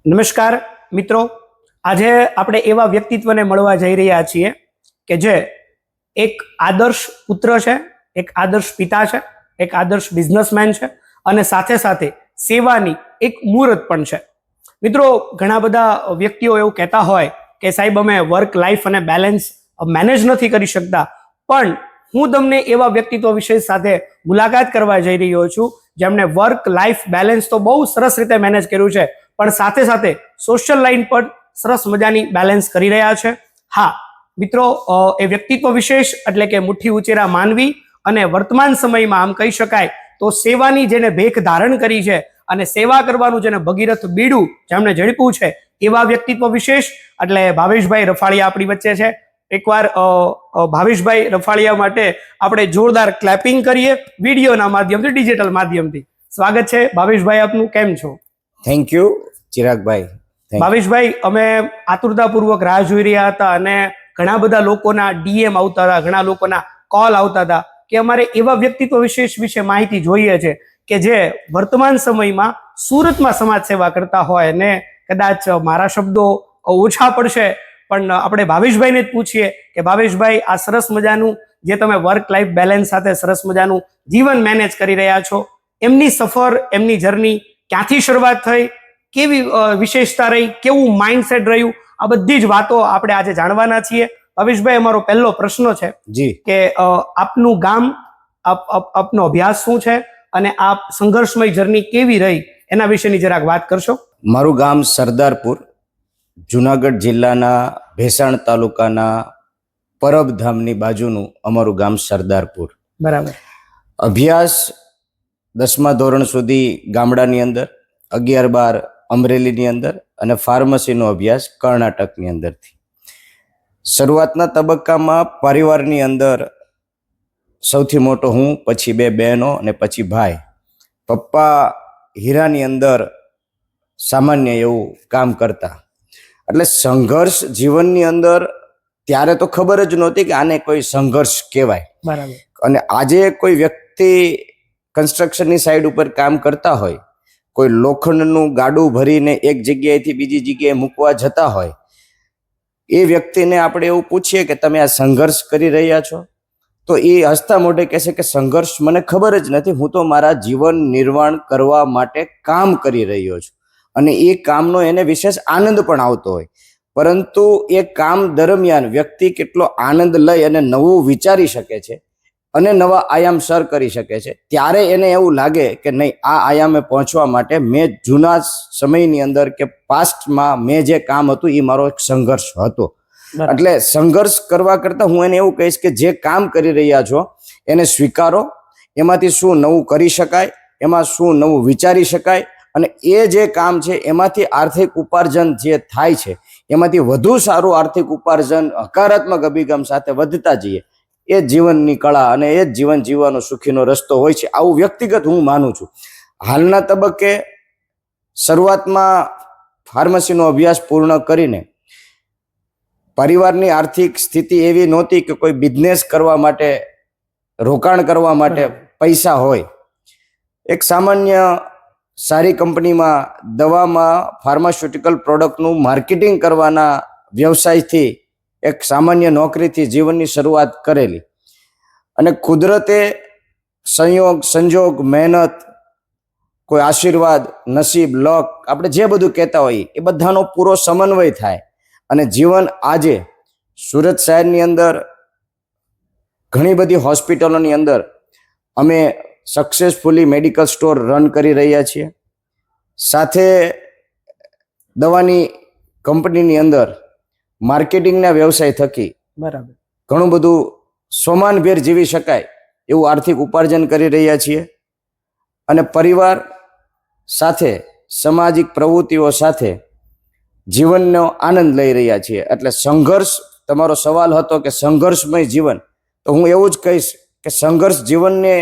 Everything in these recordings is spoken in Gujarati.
નમસ્કાર મિત્રો, આજે આપણે એવા વ્યક્તિત્વને મળવા જઈ રહ્યા છીએ કે જે એક આદર્શ પુત્ર છે, એક આદર્શ પિતા છે, એક આદર્શ બિઝનેસમેન છે અને સાથે સાથે સેવાની એક મુહૂર્ત પણ છે. મિત્રો, ઘણા બધા વ્યક્તિઓ એવું કહેતા હોય કે સાહેબ અમે વર્ક લાઈફ અને બેલેન્સ મેનેજ નથી કરી શકતા, પણ હું તમને એવા વ્યક્તિત્વ વિશે સાથે મુલાકાત કરવા જઈ રહ્યો છું જેમણે વર્ક લાઈફ બેલેન્સ તો બહુ સરસ રીતે મેનેજ કર્યું છે, પણ સાથે સાથે સોશિયલ લાઈન પર સરસ મજાની બેલેન્સ કરી રહ્યા છે. હા મિત્રો, એ વ્યક્તિત્વ વિશેષ એટલે કે મુઠ્ઠી ઉચેરા માનવી અને વર્તમાન સમયમાં આમ કહી શકાય તો સેવાની જેને ભેખ ધારણ કરી છે અને સેવા કરવાનું જેને ભગીરથ બીડું જેમણે ઝડપ્યું છે એવા વ્યક્તિત્વ વિશેષ એટલે ભાવેશભાઈ રફાળિયા આપણી વચ્ચે છે. એકવાર ભાવેશભાઈ રફાળિયા માટે આપણે જોરદાર ક્લેપિંગ કરીએ, વિડીયોના માધ્યમથી, ડિજિટલ માધ્યમથી. સ્વાગત છે ભાવેશભાઈ આપનું, કેમ છો? થેન્ક યુ ચિરાગભાઈ. ભાવેશભાઈ, અમે આતુરતાપૂર્વક રાહ જોઈ રહ્યા હતા અને ઘણા બધા લોકોના ડીએમ આવતા હતા, ઘણા લોકોના કોલ આવતા હતા કે અમારે એવા વ્યક્તિત્વ વિશેષ વિશે માહિતી જોઈએ છે કે જે વર્તમાન સમયમાં સુરતમાં સમાજ સેવા કરતા હોય. ને કદાચ મારા શબ્દો ઓછા પડશે પણ આપણે ભાવેશભાઈને જ પૂછીએ કે ભાવેશભાઈ, આ સરસ મજાનું જે તમે વર્ક લાઈફ બેલેન્સ સાથે સરસ મજાનું જીવન મેનેજ કરી રહ્યા છો, એમની સફર, એમની જર્ની ક્યાંથી શરૂઆત થઈ, કેવી વિશેષતા રહી, કેવું માઇન્ડસેટ રહ્યું, આ બધી જ વાતો આપણે આજે જાણવાના છીએ. ભાવેશભાઈ, અમારો પહેલો પ્રશ્ન છે જી કે આપનું ગામ, આપનો અભ્યાસ શું છે અને આપ સંઘર્ષમય જર્ની કેવી રહી એના વિશેની જરાક વાત કરશો? મારું ગામ સરદારપુર, જુનાગઢ જિલ્લાના ભેસાણ તાલુકાના પરબધામની બાજુનું અમારું ગામ સરદારપુર. બરાબર. અભ્યાસ 10મા ધોરણ સુધી ગામડાની અંદર, 11-12 અમરેલીની અંદર અને ફાર્મસીનો અભ્યાસ કર્ણાટકની અંદરથી. શરૂઆતના તબક્કામાં પરિવારની અંદર સૌથી મોટો હું, પછી 2 બહેનો અને પછી ભાઈ. પપ્પા હીરાની અંદર સામાન્ય એવું કામ કરતા. એટલે સંઘર્ષ જીવનની અંદર ત્યારે તો ખબર જ નહોતી કે આને કોઈ સંઘર્ષ કહેવાય. બરાબર. અને આજે કોઈ વ્યક્તિ કન્સ્ટ્રક્શનની સાઈડ ઉપર કામ કરતા હોય, કોઈ લોખંડનું ગાડું ભરીને એક જગ્યાએથી બીજી જગ્યાએ મૂકવા જતા હોય, એ વ્યક્તિને આપણે એવું પૂછીએ કે તમે આ સંઘર્ષ કરી રહ્યા છો, તો એ હસતા મોઢે કહેશે કે સંઘર્ષ મને ખબર જ નથી, હું તો મારા જીવન નિર્વાહ કરવા માટે કામ કરી રહ્યો છું. અને એ કામનો એને વિશેષ આનંદ પણ આવતો હોય, પરંતુ એ કામ દરમિયાન વ્યક્તિ કેટલો આનંદ લઈ અને નવું વિચારી શકે છે અને નવા આયામ સર કરી શકે છે, ત્યારે એને એવું લાગે કે નહીં, આ આયામે પહોંચવા માટે મેં જૂના સમયની અંદર કે પાસ્ટમાં મેં જે કામ હતું એ મારો એક સંઘર્ષ હતો. એટલે સંઘર્ષ કરવા કરતા હું એને એવું કહીશ કે જે કામ કરી રહ્યા છો એને સ્વીકારો, એમાંથી શું નવું કરી શકાય, એમાં શું નવું વિચારી શકાય, અને એ જે કામ છે એમાંથી આર્થિક ઉપાર્જન જે થાય છે એમાંથી વધુ સારું આર્થિક ઉપાર્જન હકારાત્મક અભિગમ સાથે વધતા જઈએ, એ જીવનની કળા અને એ જ જીવન જીવવાનો સુખીનો રસ્તો હોય છે. આવું વ્યક્તિગત હું માનું છું. હાલના તબક્કે શરૂઆતમાં ફાર્મસીનો અભ્યાસ પૂર્ણ કરીને પરિવારની આર્થિક સ્થિતિ એવી નહોતી કે કોઈ બિઝનેસ કરવા માટે, રોકાણ કરવા માટે પૈસા હોય. એક સામાન્ય સારી કંપનીમાં દવામાં ફાર્માસ્યુટિકલ પ્રોડક્ટનું માર્કેટિંગ કરવાના વ્યવસાયથી, એક સામાન્ય નોકરીથી જીવનની શરૂઆત કરેલી. અને કુદરતે સંયોગ, સંજોગ, મહેનત, કોઈ આશીર્વાદ, નસીબ, લક, આપણે જે બધું કહેતા હોઈએ એ બધાનો પૂરો સમન્વય થાય અને જીવન આજે સુરત શહેરની અંદર ઘણી બધી હોસ્પિટલોની અંદર અમે સક્સેસફુલી મેડિકલ સ્ટોર રન કરી રહ્યા છીએ. સાથે દવાની કંપનીની અંદર માર્કેટિંગના વ્યવસાય થકી બરાબર ઘણું બધું સોમાનભેર જીવી શકાય એવું આર્થિક ઉપાર્જન કરી રહ્યા છીએ. અને પરિવાર સાથે, સામાજિક પ્રવૃત્તિઓ સાથે જીવનનો આનંદ લઈ રહ્યા છીએ. એટલે સંઘર્ષ, તમારો સવાલ હતો કે સંઘર્ષમય જીવન, તો હું એવું જ કહીશ કે સંઘર્ષ જીવનને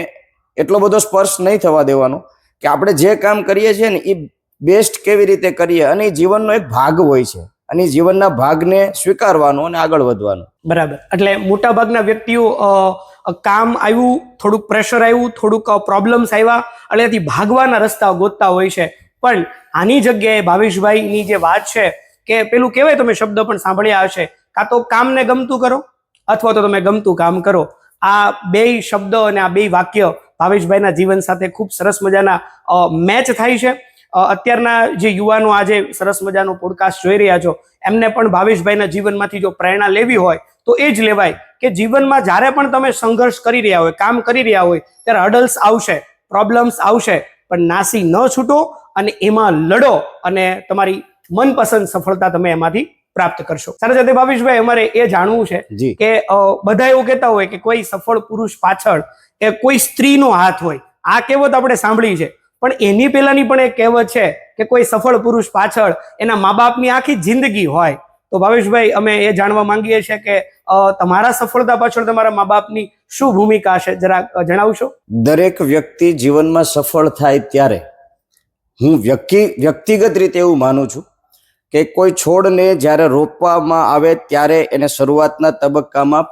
એટલો બધો સ્પર્શ નહીં થવા દેવાનો કે આપણે જે કામ કરીએ છીએ ને એ બેસ્ટ કેવી રીતે કરીએ, અને એ જીવનનો એક ભાગ હોય છે અને જીવનના ભાગને સ્વીકારવાનો અને આગળ વધવાનો. બરાબર. એટલે મોટા ભાગના વ્યક્તિઓ કામ આવ્યું, થોડુંક પ્રેશર આવ્યું, થોડુંક પ્રોબ્લેમ્સ આવ્યા એટલે એથી ભાગવાના રસ્તા ગોતતા હોય છે, પણ આની જગ્યાએ ભાવેશભાઈની જે વાત છે કે પેલું કહેવાય, તમે શબ્દ પણ સાંભળ્યા હશે, કાં તો કામને ગમતું કરો અથવા તો તમે ગમતું કામ કરો. આ બે શબ્દ અને આ બે વાક્ય ભાવેશભાઈના જીવન સાથે ખૂબ સરસ મજાના મેચ થાય છે. અત્યારના જે યુવાનો આજે સરસ મજાનો પોડકાસ્ટ જોઈ રહ્યા છો, એમને પણ ભાવેશભાઈના જીવનમાંથી જો પ્રેરણા લેવી હોય તો એ જ લેવાય કે જીવનમાં જ્યારે પણ તમે સંઘર્ષ કરી રહ્યા હોય, કામ કરી રહ્યા હોય, ત્યારે હર્ડલ્સ આવશે, પ્રોબ્લેમ્સ આવશે, પણ નાસી ન છૂટો અને એમાં લડો અને તમારી મનપસંદ સફળતા તમે એમાંથી પ્રાપ્ત કરશો. સાથે સાથે ભાવેશભાઈ, અમારે એ જાણવું છે જી. કે બધા એવું કહેતા હોય કે કોઈ સફળ પુરુષ પાછળ એ કોઈ સ્ત્રીનો હાથ હોય. આ કહેવત આપણે સાંભળી છે, પણ એની પહેલાની પણ એક કહેવત છે કે કોઈ સફળ પુરુષ પાછળ એના મા બાપની આખી જિંદગી હોય. તો ભાવેશભાઈ, અમે એ જાણવા માંગીએ છીએ કે તમારા સફળતા પાછળ તમારા મા બાપની શું ભૂમિકા છે, જરા જણાવશો? દરેક વ્યક્તિ જીવનમાં સફળ થાય ત્યારે હું વ્યક્તિગત રીતે એવું માનું છું કે કોઈ છોડને જ્યારે રોપવામાં આવે ત્યારે એને શરૂઆતના તબક્કામાં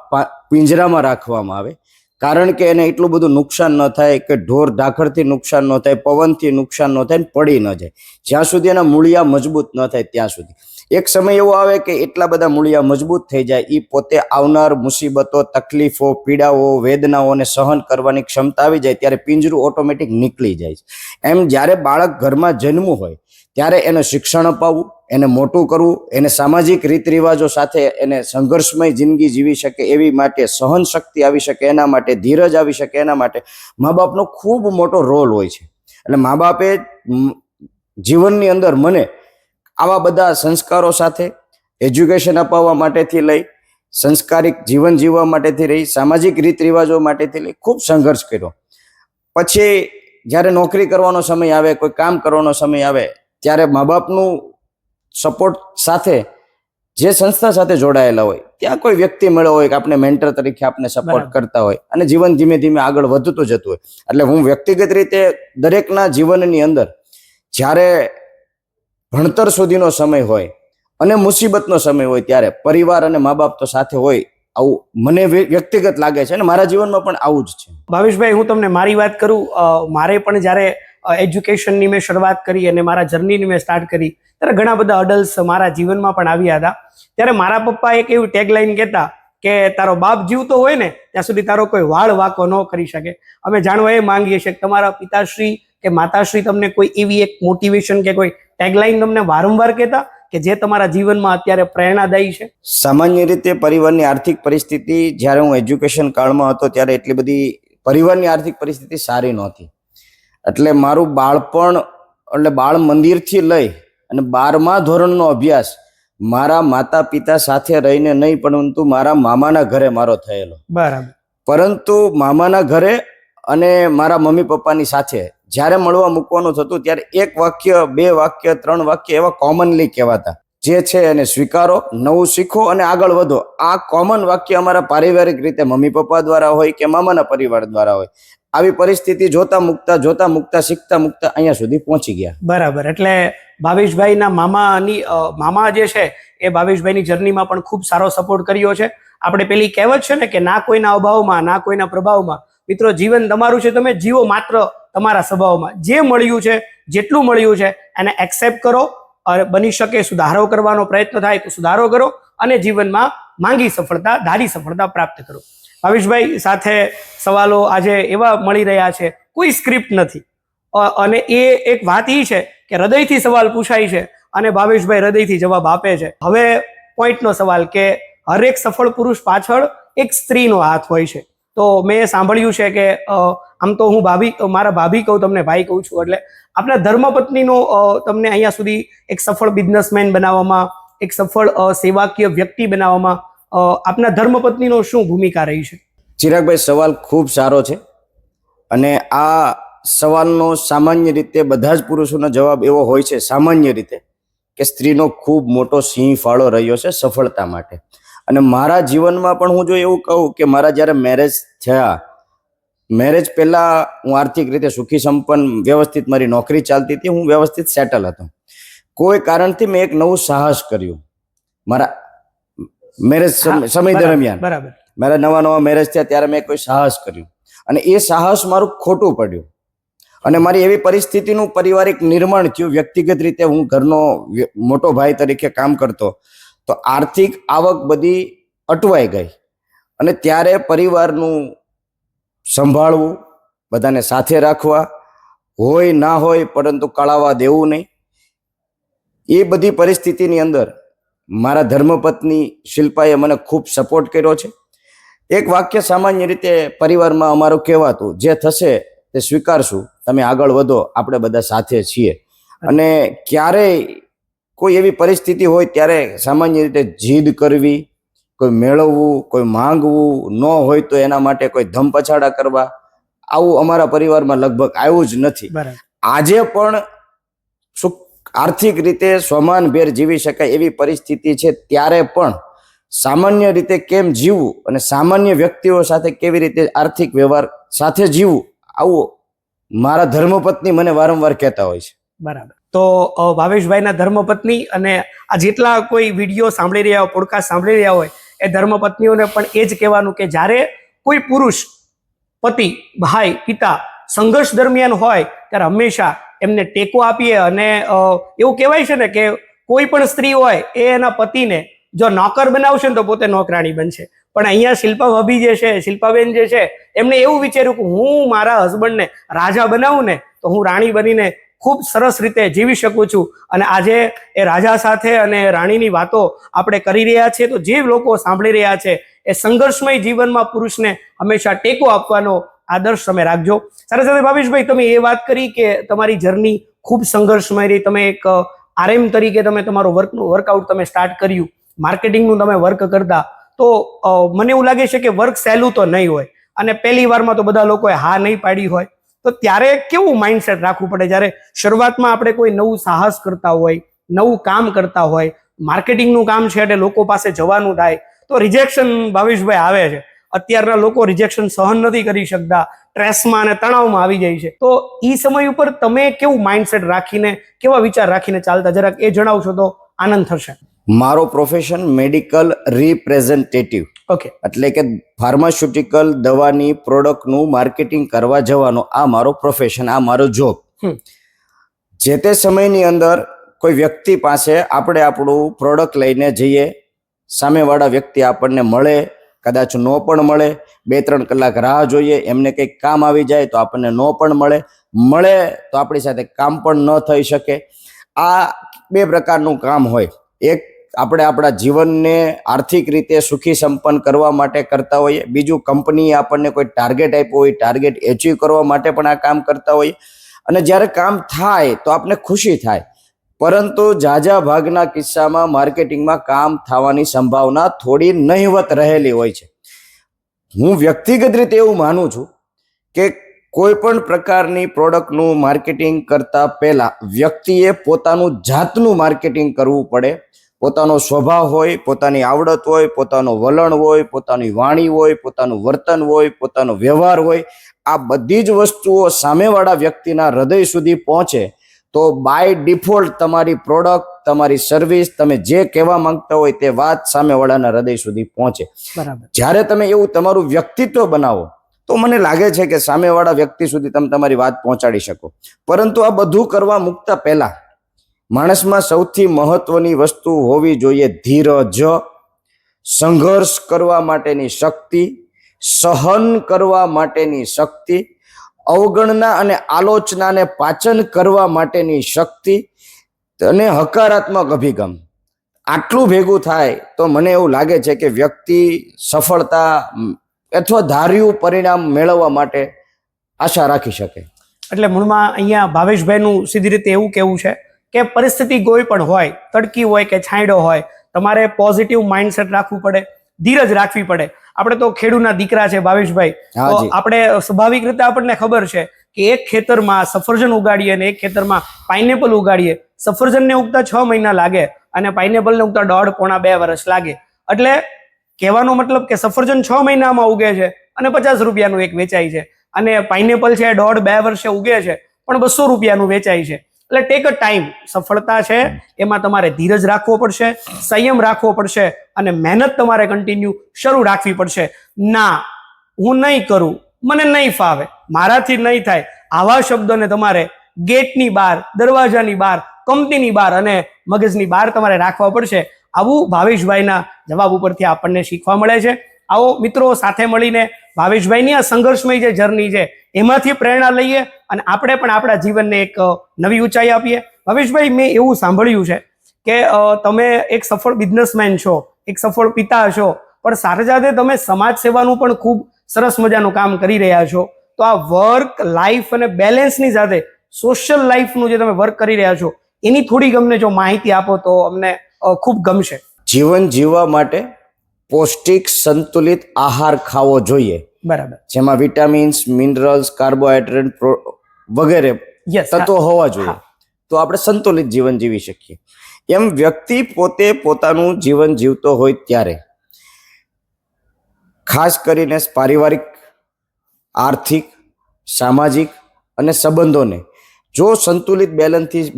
પિંજરામાં રાખવામાં આવે, કારણ કે એને એટલું બધું નુકસાન ન થાય કે ઢોર ઢાખરથી નુકસાન ન થાય, પવનથી નુકસાન ન થાય, પડી ન જાય. જ્યાં સુધી એના મૂળિયા મજબૂત ન થાય ત્યાં સુધી. એક સમય એવો આવે કે એટલા બધા મૂળિયા મજબૂત થઈ જાય, એ પોતે આવનાર મુસીબતો, તકલીફો, પીડાઓ, વેદનાઓને સહન કરવાની ક્ષમતા આવી જાય ત્યારે પિંજરું ઓટોમેટિક નીકળી જાય છે. એમ જ્યારે બાળક ઘરમાં જન્મવું હોય ત્યારે એને શિક્ષણ અપાવવું, એને મોટું કરવું, એને સામાજિક રીત રિવાજો સાથે એને સંઘર્ષમય જિંદગી જીવી શકે એવી માટે, સહન શક્તિ આવી શકે એના માટે, ધીરજ આવી શકે એના માટે મા બાપનો ખૂબ મોટો રોલ હોય છે. એટલે મા બાપે જીવનની અંદર મને આવા બધા સંસ્કારો સાથે એજ્યુકેશન અપાવવા માટેથી લઈ, સંસ્કારિક જીવન જીવવા માટેથી લઈ, સામાજિક રીત રિવાજો માટેથી લઈ ખૂબ સંઘર્ષ કર્યો. પછી જ્યારે નોકરી કરવાનો સમય આવે, કોઈ કામ કરવાનો સમય આવે ત્યારે મા બાપનું સપોર્ટ સાથે જે સંસ્થા સાથે જોડાયેલા હોય ત્યાં કોઈ વ્યક્તિ મળ્યો હોય કે આપણે મેન્ટર તરીકે આપણે સપોર્ટ કરતા હોય અને જીવન ધીમે ધીમે આગળ વધતું જતું હોય. એટલે હું વ્યક્તિગત રીતે દરેકના જીવનની અંદર જ્યારે ભણતર સુધીનો સમય હોય અને મુસીબતનો સમય હોય ત્યારે પરિવાર અને મા બાપ તો સાથે હોય, આવું મને વ્યક્તિગત લાગે છે અને મારા જીવનમાં પણ આવું જ છે. ભાવેશભાઈ, હું તમને મારી વાત કરું. મારે પણ જ્યારે એજ્યુકેશનની મેં શરૂઆત કરી અને મારા જર્નીની મેં સ્ટાર્ટ કરી ત્યારે ઘણા બધા હર્ડલ્સ મારા જીવનમાં પણ આવ્યા હતા. ત્યારે મારા પપ્પા એક એવી ટેગલાઈન કહેતા કે તારો બાપ જીવતો હોય ને ત્યાં સુધી તારો કોઈ વાળ વાંકો ન કરી શકે. અમે જાણવા એ માંગીએ છીએ કે તમારા પિતાશ્રી કે માતાશ્રી તમને કોઈ એવી એક મોટિવેશન કે કોઈ ટેગલાઈન તમને વારંવાર કહેતા કે જે તમારા જીવનમાં અત્યારે પ્રેરણાદાયી છે? સામાન્ય રીતે પરિવારની આર્થિક પરિસ્થિતિ જ્યારે હું એજ્યુકેશન કાળમાં હતો ત્યારે એટલી બધી પરિવારની આર્થિક પરિસ્થિતિ સારી નહોતી. એટલે મારું બાળપણ એટલે બાળ મંદિરથી લઈ અને 12મા ધોરણનો અભ્યાસ મારા માતા પિતા સાથે રહીને નહીં, પરંતુ મારા મામાના ઘરે મારો થયેલો. બરાબર. પરંતુ મામાના ઘરે અને મારા મમ્મી પપ્પાની સાથે જ્યારે મળવા મૂકવાનું થતું ત્યારે એક વાક્ય, 2 વાક્ય, 3 વાક્ય એવા કોમનલી કહેવાતા, જે છે એને સ્વીકારો, નવું શીખો અને આગળ વધો. આ કોમન વાક્ય અમારા પારિવારિક રીતે મમ્મી પપ્પા દ્વારા હોય કે મામાના પરિવાર દ્વારા હોય. આવી પરિસ્થિતિ જોતા મૂકતા શીખતા મૂકતા અહીંયા સુધી પહોંચી ગયા. બરાબર. એટલે ભાવેશભાઈના મામા જે છે એ ભાવેશભાઈની જર્નીમાં પણ ખૂબ સારો સપોર્ટ કર્યો છે. આપણે પેલી કહેવત છે ને કે ના કોઈના અભાવમાં ના કોઈના પ્રભાવમાં. મિત્રો, જીવન તમારું છે, તમે જીવો માત્ર તમારા સ્વભાવમાં. જે મળ્યું છે, જેટલું મળ્યું છે એને એક્સેપ્ટ કરો, બની શકે સુધારો કરવાનો પ્રયત્ન થાય તો સુધારો કરો અને જીવનમાં માંગી સફળતા, ધારી સફળતા પ્રાપ્ત કરો. ભાવેશભાઈ સાથે સવાલો આજે એવા મળી રહ્યા છે, કોઈ સ્ક્રિપ્ટ નથી અને એ એક વાત એ છે કે હૃદયથી સવાલ પૂછાય છે અને ભાવેશભાઈ હૃદયથી જવાબ આપે છે. હવે પોઈન્ટનો સવાલ કે હરેક સફળ પુરુષ પાછળ એક સ્ત્રીનો હાથ હોય છે. તો મેં સાંભળ્યું છે કે આમ તો હું મારા ભાભી કહું, તમને ભાઈ કહું છું, એટલે આપણા ધર્મપત્નીનો તમને અહીંયા સુધી એક સફળ બિઝનેસમેન બનાવવામાં, એક સફળ સેવાકીય વ્યક્તિ બનાવવામાં આપના ધર્મપત્નીનો શું ભૂમિકા રહી છે? ચિરાગભાઈ, સવાલ ખૂબ સારો છે અને આ સવાલનો સામાન્ય રીતે બધા જ પુરુષોનો જવાબ એવો હોય છે સામાન્ય રીતે કે સ્ત્રીનો ખૂબ મોટો સિંહ ફાળો રહ્યો છે સફળતા માટે. અને મારા જીવનમાં પણ હું જો એવું કહું કે મારા જ્યારે મેરેજ થયા, મેરેજ પહેલા હું આર્થિક રીતે સુખી સંપન્ન વ્યવસ્થિત મારી નોકરી ચાલતી હતી, હું વ્યવસ્થિત સેટલ હતો. કોઈ કારણથી મેં એક નવું સાહસ કર્યું મારા મેરેજ સમય દરમિયાન. બરાબર. મારા નવા મેરેજ થયા ત્યારે મેં કોઈ સાહસ કર્યું અને એ સાહસ મારું ખોટું પડ્યું. અને મારી એવી પરિસ્થિતિનું પારિવારિક નિર્માણ થયું. વ્યક્તિગત રીતે હું ઘરનો મોટો ભાઈ તરીકે કામ કરતો, તો આર્થિક આવક બધી અટવાઈ ગઈ. અને ત્યારે પરિવારનું સંભાળવું, બધાને સાથે રાખવા, હોય ના હોય પરંતુ કળાવા દેવું નહીં, એ બધી પરિસ્થિતિની અંદર મારા ધર્મપત્ની શિલ્પાએ મને ખૂબ સપોર્ટ કર્યો છે. એક વાક્ય સામાન્ય રીતે પરિવારમાં અમારું કહેવાતું, જે થશે તે સ્વીકારશું, તમે આગળ વધો, આપણે બધા સાથે છીએ. અને ક્યારેય કોઈ એવી પરિસ્થિતિ હોય ત્યારે સામાન્ય રીતે જીદ કરવી, કોઈ મેળવવું, કોઈ માંગવું ન હોય તો એના માટે કોઈ ધમપછાડા કરવા, આવું અમારા પરિવારમાં લગભગ આવ્યું જ નથી. આજે પણ આર્થિક રીતે સમાનભેર જીવી શકાય એવી પરિસ્થિતિ છે, ત્યારે પણ સામાન્ય રીતે કેમ જીવવું અને સામાન્ય વ્યક્તિઓ સાથે કેવી રીતે આર્થિક વ્યવહાર સાથે જીવવું, આવું મારા ધર્મપત્ની મને વારંવાર કહેતા હોય છે. બરાબર. તો ભાવેશભાઈના ધર્મપત્ની અને આ જેટલા કોઈ વિડીયો સાંભળી રહ્યા હોય, પોડકાસ્ટ સાંભળી રહ્યા હોય, એ ધર્મપત્નીઓને પણ એ જ કહેવાનું કે જ્યારે કોઈ પુરુષ, પતિ, ભાઈ, પિતા સંઘર્ષ દરમિયાન હોય ત્યારે હંમેશા એમને ટેકો આપીએ. અને એવું કહેવાય છે ને કે કોઈ પણ સ્ત્રી હોય એ એના પતિને જો નોકર બનાવશે ને તો પોતે નોકરાણી બનશે. પણ અહીંયા શિલ્પા ભાભી જે છે, શિલ્પાબેન જે છે, એમને એવું વિચાર્યું કે હું મારા હસબન્ડને રાજા બનાવું ને તો હું રાણી બનીને ખૂબ સરસ રીતે જીવી શકું છું. અને આજે એ રાજા સાથે અને રાણીની વાતો આપણે કરી રહ્યા છીએ. તો જે લોકો સાંભળી રહ્યા છે એ સંઘર્ષમય જીવનમાં પુરુષને હંમેશા ટેકો આપવાનો આદર્શ તમે રાખજો. સાથે સાથે ભાવેશભાઈ, તમે એ વાત કરી કે તમારી જર્ની ખૂબ સંઘર્ષમય રહી. તમે એક RM તરીકે તમે તમારું વર્કઆઉટ તમે સ્ટાર્ટ કર્યું, માર્કેટિંગનું તમે વર્ક કરતા, તો મને એવું લાગે છે કે વર્ક સહેલું તો નહીં હોય, અને પહેલી વારમાં તો બધા લોકોએ હા નહીં પાડી હોય. તો ત્યારે કેવું માઇન્ડસેટ રાખવું પડે જ્યારે શરૂઆતમાં આપણે કોઈ નવું સાહસ કરતા હોય, નવું કામ કરતા હોય, માર્કેટિંગનું કામ છે એટલે લોકો પાસે જવાનું થાય તો રિજેક્શન ભાવેશભાઈ આવે છે. અત્યારના લોકો રિજેક્શન સહન નથી કરી શકતા, સ્ટ્રેસમાં અને તણાવમાં આવી જાય છે. તો એ સમય ઉપર તમે કેવું માઇન્ડસેટ રાખીને, કેવા વિચાર રાખીને ચાલતા, જરાક એ જણાવશો તો આનંદ થશે. મારો પ્રોફેશન મેડિકલ રિપ્રેઝેન્ટેટિવ, ઓકે, એટલે કે ફાર્માસ્યુટિકલ દવાની પ્રોડક્ટનું માર્કેટિંગ કરવા જવાનો આ મારો પ્રોફેશન, આ મારો જોબ. જે તે સમયની અંદર કોઈ વ્યક્તિ પાસે આપણે આપણું પ્રોડક્ટ લઈને જઈએ, સામેવાળા વ્યક્તિ આપણને મળે, કદાચ ન પણ મળે, 2-3 કલાક રાહ જોઈએ, એમને કંઈક કામ આવી જાય તો આપણને ન પણ મળે તો આપણી સાથે કામ પણ ન થઈ શકે. આ 2 પ્રકારનું કામ હોય. એક આપણે આપણા જીવનને આર્થિક રીતે સુખી સંપન્ન કરવા માટે કરતા હોઈએ, બીજું કંપનીએ આપણને કોઈ ટાર્ગેટ આપ્યો હોય, ટાર્ગેટ એચીવ કરવા માટે પણ આ કામ કરતા હોઈએ. અને જ્યારે કામ થાય તો આપણને ખુશી થાય, પરંતુ ઝાઝા ભાગના કિસ્સામાં માર્કેટિંગમાં કામ થવાની સંભાવના થોડી નહિવત રહેલી હોય છે. હું વ્યક્તિગત રીતે એવું માનું છું કે કોઈ પણ પ્રકારની પ્રોડક્ટનું માર્કેટિંગ કરતા પહેલા વ્યક્તિએ પોતાનું જાતનું માર્કેટિંગ કરવું પડે. પોતાનો સ્વભાવ હોય, પોતાની આવડત હોય, પોતાનો વલણ હોય, પોતાની વાણી હોય, પોતાનું વર્તન હોય, પોતાનો વ્યવહાર હોય, આ બધી જ વસ્તુઓ સામેવાળા વ્યક્તિના હૃદય સુધી પહોંચે તો બાય ડિફોલ્ટ તમારી પ્રોડક્ટ, તમારી સર્વિસ, તમે જે કહેવા માંગતા હોય તે વાત સામેવાળાના હૃદય સુધી પહોંચે. બરાબર. જ્યારે તમે એવું તમારું વ્યક્તિત્વ બનાવો તો મને લાગે છે કે સામેવાળા વ્યક્તિ સુધી તમે તમારી વાત પહોંચાડી શકો. પરંતુ આ બધું કરવા મૂકતા પહેલા માણસમાં સૌથી મહત્વની વસ્તુ હોવી જોઈએ ધીરજ, સંઘર્ષ કરવા માટેની શક્તિ, સહન કરવા માટેની શક્તિ, અવગણના અને આલોચનાને પાચન કરવા માટેની શક્તિ અને હકારાત્મક અભિગમ. આટલું ભેગું થાય તો મને એવું લાગે છે કે વ્યક્તિ સફળતા અથવા ધાર્યું પરિણામ મેળવવા માટે આશા રાખી શકે. એટલે મૂળમાં અહીંયા ભાવેશભાઈનું સીધી રીતે એવું કહેવું છે કે પરિસ્થિતિ કોઈ પણ હોય, તડકી હોય કે છાંયડો હોય, તમારે પોઝિટિવ માઇન્ડસેટ રાખવું પડે, ધીરજ રાખવી પડે. આપણે તો ખેડૂતના દીકરા છે ભાવેશભાઈ, તો આપણે સ્વાભાવિક રીતે આપણને ખબર છે કે એક ખેતરમાં સફરજન ઉગાડીએ અને એક ખેતરમાં પાઇનેપલ ઉગાડીએ, સફરજનને ઉગતા 6 મહિના લાગે અને પાઇનેપલને ઉગતા 1.5-2 વર્ષ લાગે. એટલે કહેવાનો મતલબ કે સફરજન 6 મહિનામાં ઉગે છે અને 50 રૂપિયાનું એક વેચાય છે, અને પાઇનેપલ છે 1.5-2 વર્ષે ઉગે છે પણ 200 રૂપિયાનું વેચાય છે. એટલે ટેક અ ટાઈમ. સફળતા છે એમાં તમારે ધીરજ રાખવો પડશે, સંયમ રાખવો પડશે અને મહેનત તમારે કન્ટિન્યુ શરૂ રાખવી પડશે. ના, હું નહીં કરું, મને નહીં ફાવે, મારાથી નહીં થાય, આવા શબ્દોને તમારે ગેટની બહાર, દરવાજાની બહાર, કંપનીની બહાર અને મગજની બહાર તમારે રાખવા પડશે. આવું ભાવેશભાઈના જવાબ ઉપરથી આપણને શીખવા મળે છે. આવો મિત્રો સાથે મળીને ભાવેશભાઈની આ સંઘર્ષમય જે જર્ની છે એમાંથી પ્રેરણા લઈએ અને આપણે પણ આપણા જીવનને એક નવી ઊંચાઈ આપીએ. ભાવેશભાઈ, મેં એવું સાંભળ્યું છે કે તમે એક સફળ બિઝનેસમેન છો, એક સફળ પિતા છો, પણ સાથે સાથે તમે સમાજ સેવાનું પણ ખૂબ સરસ મજાનું કામ કરી રહ્યા છો. તો આ વર્ક લાઈફ અને બેલેન્સની સાથે સોશિયલ લાઈફનું જે તમે વર્ક કરી રહ્યા છો એની થોડીક અમને જો માહિતી આપો તો અમને ખૂબ ગમશે. જીવન જીવવા માટે પૌષ્ટિક સંતુલિત આહાર ખાવો જોઈએ, બરાબર, જેમાં વિટામિન્સ, મિનરલ્સ, કાર્બોહાઈડ્રેટ વગેરે તત્વો હોવા જોઈએ. તો આપણે સંતુલિત જીવન જીવી શકીએ. એમ વ્યક્તિ પોતે પોતાનું જીવન જીવતો હોય ત્યારે ખાસ કરીને પારિવારિક, આર્થિક, સામાજિક અને સંબંધોને જો સંતુલિત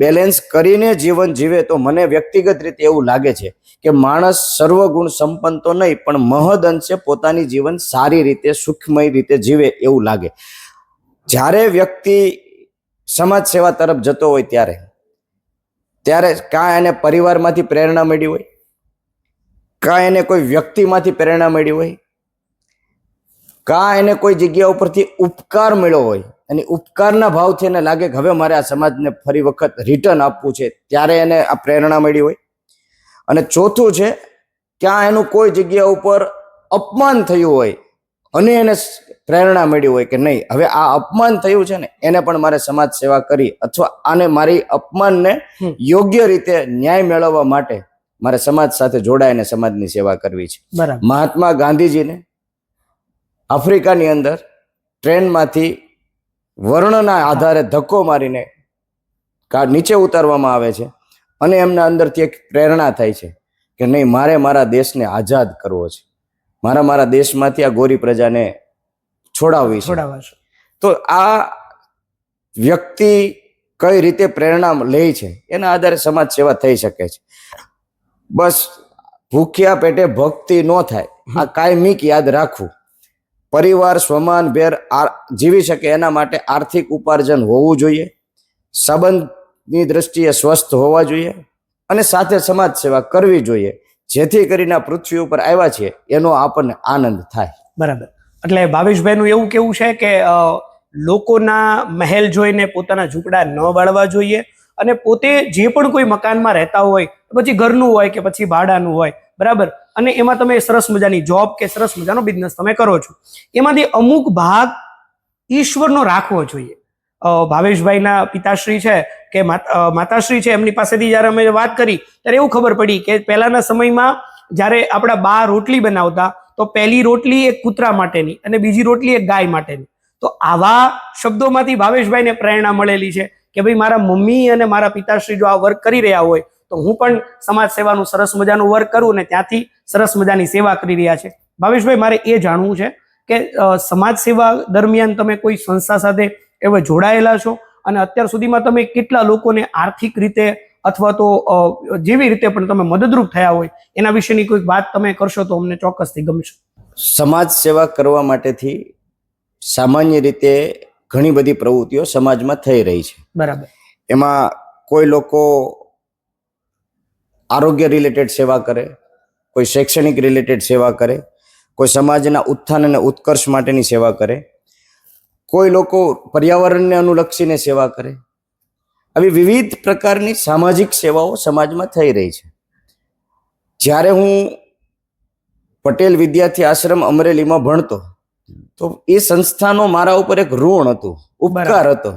બેલેન્સ કરીને જીવન જીવે તો મને વ્યક્તિગત રીતે એવું લાગે છે કે માણસ સર્વગુણ સંપન્ન તો નહીં પણ મહદ અંશે પોતાની જીવન સારી રીતે, સુખમય રીતે જીવે એવું લાગે. જ્યારે વ્યક્તિ સમાજ સેવા તરફ જતો હોય ત્યારે કાં એને પરિવારમાંથી પ્રેરણા મળી હોય, કાં એને કોઈ વ્યક્તિમાંથી પ્રેરણા મળી હોય, કાં એને કોઈ જગ્યા ઉપરથી ઉપકાર મળ્યો હોય અને ઉપકારના ભાવથી એને લાગે કે હવે મારે આ સમાજને ફરી વખત રિટર્ન આપવું છે, ત્યારે એને આ પ્રેરણા મળી હોય. અને ચોથું છે, ક્યાં એનું કોઈ જગ્યા ઉપર અપમાન થયું હોય અને એને પ્રેરણા મળી હોય કે નહીં, હવે આ અપમાન થયું છે ને એને પણ મારે સમાજ સેવા કરી અથવા આને મારી અપમાનને યોગ્ય રીતે ન્યાય મેળવવા માટે મારે સમાજ સાથે જોડાઈને સમાજની સેવા કરવી છે. મહાત્મા ગાંધીજીને આફ્રિકાની અંદર ટ્રેનમાંથી વર્ણના આધારે ધક્કો મારીને નીચે ઉતારવામાં આવે છે અને એમના અંદરથી એક પ્રેરણા થાય છે કે નહીં, મારે મારા દેશને આઝાદ કરવો છે, મારા દેશમાંથી આ ગોરી પ્રજાને છોડાવવી છે. તો આ વ્યક્તિ કઈ રીતે પ્રેરણા લે છે એના આધારે સમાજ સેવા થઈ શકે છે. બસ ભૂખ્યા પેટે ભક્તિ ન થાય, આ કાયમિક યાદ રાખવું. પરિવાર સ્વમાન ભેર જીવી શકે એના માટે આર્થિક ઉપાર્જન હોવું જોઈએ, સંબંધની દ્રષ્ટિએ સ્વસ્થ હોવા જોઈએ અને સાથે સમાજ સેવા કરવી જોઈએ, જેથી કરીને આ પૃથ્વી ઉપર આવ્યા છે એનો આપણને આનંદ થાય. બરાબર. એટલે ભાવેશભાઈનું એવું કેવું છે કે લોકોના મહેલ જોઈને પોતાના ઝૂંપડા ન બાળવા જોઈએ અને પોતે જે પણ કોઈ મકાનમાં રહેતા હોય, પછી ઘરનું હોય કે પછી ભાડાનું હોય, બરાબર, અને એમાં તમે સરસ મજાની જોબ કે સરસ મજાનો બિઝનેસ તમે કરો છો, એમાંથી અમુક ભાગ ઈશ્વરનો રાખવો જોઈએ. ભાવેશભાઈના પિતાશ્રી છે કે માતાશ્રી છે, એમની પાસેથી જ્યારે અમે વાત કરી ત્યારે એવું ખબર પડી કે પહેલાના સમયમાં જ્યારે આપણા બા રોટલી બનાવતા તો પહેલી રોટલી એક કૂતરા માટેની અને બીજી રોટલી એક ગાય માટેની. તો આવા શબ્દોમાંથી ભાવેશભાઈને પ્રેરણા મળેલી છે કે ભાઈ મારા મમ્મી અને મારા પિતાશ્રી જો આ વર્ક કરી રહ્યા હોય તો હું પણ સમાજ સેવાનું સરસ મજાનું વર્ક કરું ને ત્યાંથી સરસ મજાની સેવા કરી રહ્યા છે. ભાવેશભાઈ, મારે એ જાણવું છે કે સમાજ સેવા દરમિયાન તમે કોઈ સંસ્થા સાથે એવા જોડાયેલા છો અને અત્યાર સુધીમાં તમે કેટલા લોકોને આર્થિક રીતે અથવા તો જેવી રીતે પણ તમે મદદરૂપ થયા હોય એના વિશેની કોઈક વાત તમે કરશો તો અમને ચોક્કસથી ગમશે. સમાજ સેવા કરવા માટેથી સામાન્ય રીતે ઘણી બધી પ્રવૃત્તિઓ સમાજમાં થઈ રહી છે. બરાબર. એમાં કોઈ લોકો આરોગ્ય રિલેટેડ સેવા કરે, કોઈ શૈક્ષણિક રિલેટેડ સેવા કરે, કોઈ સમાજના ઉત્થાન અને ઉત્કર્ષ માટેની સેવા કરે, કોઈ લોકો પર્યાવરણને અનુલક્ષીને સેવા કરે. આવી વિવિધ પ્રકારની સામાજિક સેવાઓ સમાજમાં થઈ રહી છે. જ્યારે હું પટેલ વિદ્યાર્થી આશ્રમ અમરેલીમાં ભણતો તો એ સંસ્થાનો મારા ઉપર એક ઋણ હતું, ઉપકાર હતો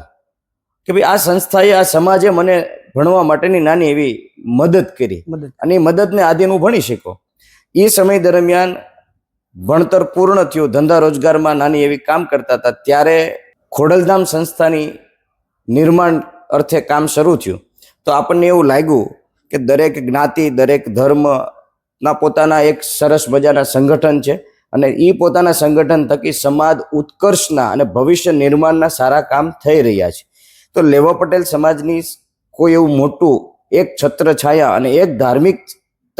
કે ભાઈ આ સંસ્થાએ, આ સમાજે મને ભણવા માટેની નાની એવી મદદ કરી અને એ મદદને આધીન હું ભણી શક્યો. એ સમય દરમિયાન ભણતર પૂર્ણ થયું, ધંધા રોજગારમાં નાની એવી કામ કરતા હતા, ત્યારે ખોડલધામ સંસ્થાની નિર્માણ અર્થે કામ શરૂ થયું. તો આપણને એવું લાગ્યું કે દરેક જ્ઞાતિ, દરેક ધર્મના પોતાના એક સરસ મજાના સંગઠન છે અને એ પોતાના સંગઠન થકી સમાજ ઉત્કર્ષના અને ભવિષ્ય નિર્માણના સારા કામ થઈ રહ્યા છે. તો લેવા પટેલ સમાજની કોઈ એવું મોટું એક છત્ર છાયા અને એક ધાર્મિક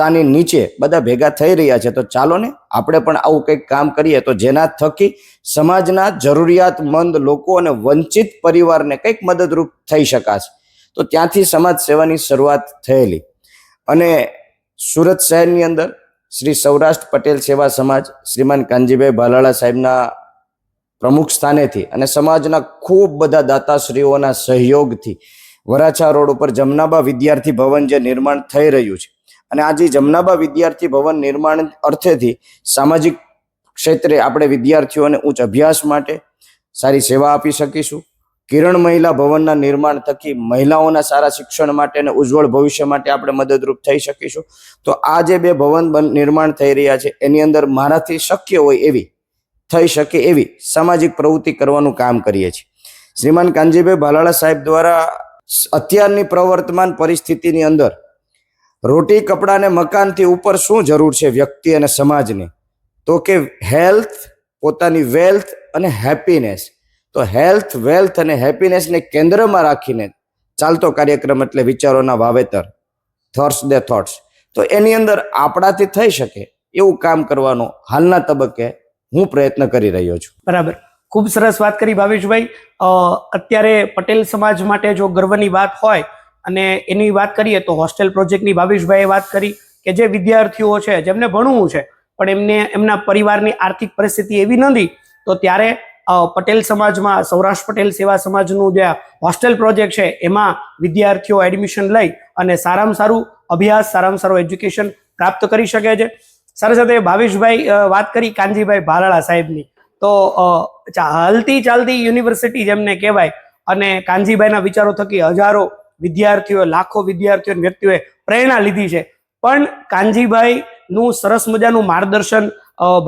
પોતાની નીચે બધા ભેગા થઈ રહ્યા છે, તો ચાલો ને આપણે પણ આવું કંઈક કામ કરીએ તો જેના થકી સમાજના જરૂરિયાતમંદ લોકો અને વંચિત પરિવારને કંઈક મદદરૂપ થઈ શકાશે. તો ત્યાંથી સમાજ સેવાની શરૂઆત થયેલી અને સુરત શહેરની અંદર શ્રી સૌરાષ્ટ્ર પટેલ સેવા સમાજ શ્રીમાન કાનજીભાઈ ભાલાળા સાહેબના પ્રમુખ સ્થાનેથી અને સમાજના ખૂબ બધા દાતાશ્રીઓના સહયોગથી વરાછા રોડ ઉપર જમનાબા વિદ્યાર્થી ભવન જે નિર્માણ થઈ રહ્યું છે, અને આ જે જમનાબા વિદ્યાર્થી ભવન નિર્માણ અર્થેથી સામાજિક ક્ષેત્રે આપણે વિદ્યાર્થીઓને ઉચ્ચ અભ્યાસ માટે સારી સેવા આપી શકીશું. કિરણ મહિલા ભવનના નિર્માણ થકી મહિલાઓના સારા શિક્ષણ માટે અને ઉજ્જવળ ભવિષ્ય માટે આપણે મદદરૂપ થઈ શકીશું. તો આ જે બે ભવન નિર્માણ થઈ રહ્યા છે એની અંદર મારાથી શક્ય હોય એવી થઈ શકે એવી સામાજિક પ્રવૃત્તિ કરવાનું કામ કરીએ છીએ. શ્રીમાન કાનજીભાઈ ભાલાળા સાહેબ દ્વારા અત્યારની પ્રવર્તમાન પરિસ્થિતિની અંદર રોટી કપડા અને મકાનથી ઉપર શું જરૂર છે વ્યક્તિ અને સમાજને, તો કે હેલ્થ, પોતાની વેલ્થ અને હેપીનેસ. તો હેલ્થ, વેલ્થ અને હેપીનેસને કેન્દ્રમાં રાખીને ચાલતો કાર્યક્રમ એટલે વિચારોના વાવેતર, થોટ્સ દે થોટ્સ. તો એની અંદર આપણાથી થઈ શકે એવું કામ કરવાનો હાલના તબક્કે હું પ્રયત્ન કરી રહ્યો છું. બરાબર, ખૂબ સરસ વાત કરી ભાવેશભાઈ. અત્યારે પટેલ સમાજ માટે જો ગર્વની વાત હોય અને એની વાત કરીએ તો હોસ્ટેલ પ્રોજેક્ટની ભાવેશભાઈએ વાત કરી કે જે વિદ્યાર્થીઓ છે જેમને ભણવું છે પણ એમના પરિવારની આર્થિક પરિસ્થિતિ એવી નથી, તો ત્યારે પટેલ સમાજમાં સૌરાષ્ટ્ર પટેલ સેવા સમાજનું જે હોસ્ટેલ પ્રોજેક્ટ છે એમાં વિદ્યાર્થીઓ એડમિશન લઈ અને સારામાં સારું અભ્યાસ, સારામાં સારું એજ્યુકેશન પ્રાપ્ત કરી શકે છે. સાથે સાથે ભાવેશભાઈ વાત કરી કાનજીભાઈ ભાલાળા સાહેબની, તો હાલતી ચાલતી યુનિવર્સિટી જેમને કહેવાય, અને કાનજીભાઈના વિચારો થકી હજારો વિદ્યાર્થીઓ, લાખો વિદ્યાર્થીઓ અને વ્યક્તિઓએ પ્રેરણા લીધી છે. પણ કાનજીભાઈનું સરસ મજાનું માર્ગદર્શન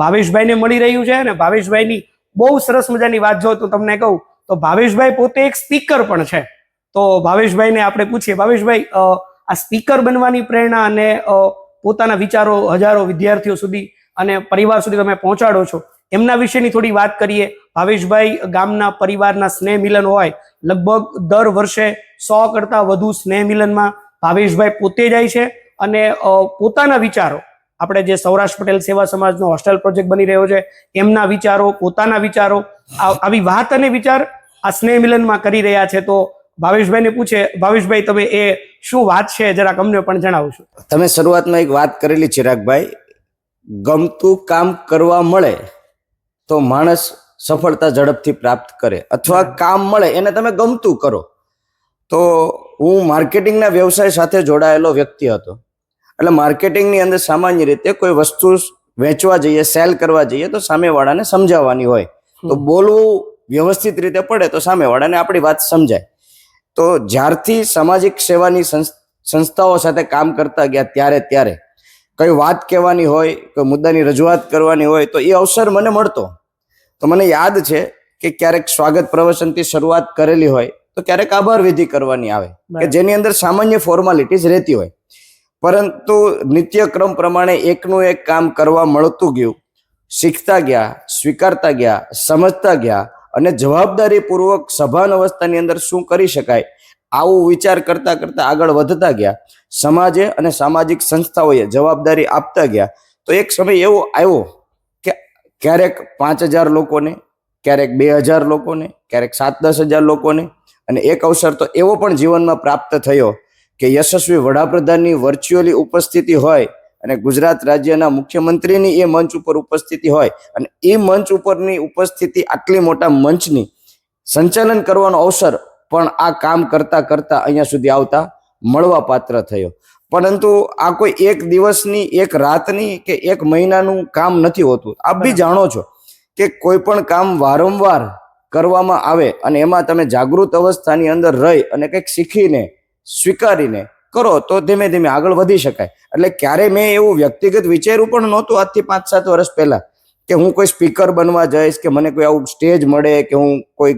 ભાવેશભાઈને મળી રહ્યું છે. અને ભાવેશભાઈની બહુ સરસ મજાની વાત જો તો તમને કહું તો ભાવેશભાઈ પોતે એક સ્પીકર પણ છે. તો ભાવેશભાઈને આપણે પૂછીએ, ભાવેશભાઈ આ સ્પીકર બનવાની પ્રેરણા અને પોતાના વિચારો હજારો વિદ્યાર્થીઓ સુધી અને પરિવાર સુધી તમે પહોંચાડો છો, એમના વિશેની થોડી વાત કરીએ. ભાવેશભાઈ ગામના પરિવારના સ્નેહ મિલન હોય, લગભગ દર વર્ષે 100 કરતા વધુ સ્નેહ મિલનમાં ભાવેશભાઈ પોતે જાય છે અને પોતાના વિચારો, આપણે જે સૌરાષ્ટ્ર પટેલ સેવા સમાજનો હોસ્ટેલ પ્રોજેક્ટ બની રહ્યો છે એમના વિચારો, પોતાના વિચારો, આવી વાત અને વિચાર આ સ્નેહ મિલનમાં કરી રહ્યા છે. તો ભાવેશભાઈને પૂછે, ભાવેશભાઈ તમે એ શું વાત છે જરાક અમને પણ જણાવશો? તમે શરૂઆતમાં એક વાત કરેલી ચિરાગભાઈ, ગમતું કામ કરવા મળે તો માણસ સફળતા ઝડપથી પ્રાપ્ત કરે, અથવા કામ મળે એને તમે ગમતું કરો. તો હું માર્કેટિંગના વ્યવસાય સાથે જોડાયેલો વ્યક્તિ હતો. એટલે માર્કેટિંગની અંદર સામાન્ય રીતે કોઈ વસ્તુ વેચવા જઈએ, સેલ કરવા જઈએ તો સામેવાળાને સમજાવવાની હોય. તો બોલવું વ્યવસ્થિત રીતે પડે તો સામેવાળાને આપણી વાત સમજાય. તો જ્યારથી સામાજિક સેવાની સંસ્થાઓ સાથે કામ કરતા ગયા ત્યારે કઈ વાત કહેવાની હોય, કોઈ મુદ્દાની રજૂઆત કરવાની હોય તો એ અવસર મને મળતો. તો મને યાદ છે કે ક્યારેક સ્વાગત પ્રવચનથી શરૂઆત કરેલી હોય તો ક્યારેક આભાર વિધિ કરવાની આવે કે જેની અંદર સામાન્ય ફોર્માલિટીઝ રહેતી હોય, પરંતુ નિત્યક્રમ પ્રમાણે એકનું એક કામ કરવા મળતું ગયું. શીખતા ગયા, સ્વીકારતા ગયા, સમજતા ગયા અને જવાબદારીપૂર્વક સભાન અવસ્થાની અંદર શું કરી શકાય આવું વિચાર કરતા કરતા આગળ વધતા ગયા. સમાજે અને સામાજિક સંસ્થાઓએ જવાબદારી આપતા ગયા. તો એક સમય એવો આવ્યો કે ક્યારેક 5000 લોકોને, ક્યારેક 2000 લોકોને, ક્યારેક 7-10 હજાર લોકોને, અને એક અવસર તો એવો પણ જીવનમાં પ્રાપ્ત થયો કે યશસ્વી વડાપ્રધાનની વર્ચ્યુઅલી ઉપસ્થિતિ હોય અને ગુજરાત રાજ્યના મુખ્યમંત્રીની એ મંચ ઉપર ઉપસ્થિતિ હોય, અને એ મંચ ઉપરની ઉપસ્થિતિ આટલી મોટા મંચની સંચાલન કરવાનો અવસર પણ આ કામ કરતા કરતા અહીંયા સુધી આવતા મળવા પાત્ર થયો. પરંતુ આ કોઈ એક દિવસની, એક રાતની કે એક મહિનાનું કામ નથી હોતું. આપ બી જાણો છો કે કોઈ પણ કામ વારંવાર કરવામાં આવે અને એમાં તમે જાગૃત અવસ્થાની અંદર રહી અને કંઈક શીખીને, સ્વીકારીને કરો તો ધીમે ધીમે આગળ વધી શકાય. એટલે ક્યારે મેં એવું વ્યક્તિગત વિચાર્યું પણ નહોતું આજથી 5-7 વર્ષ પહેલા કે હું કોઈ સ્પીકર બનવા જઈશ, કે મને કોઈ આવું સ્ટેજ મળે, કે હું કોઈ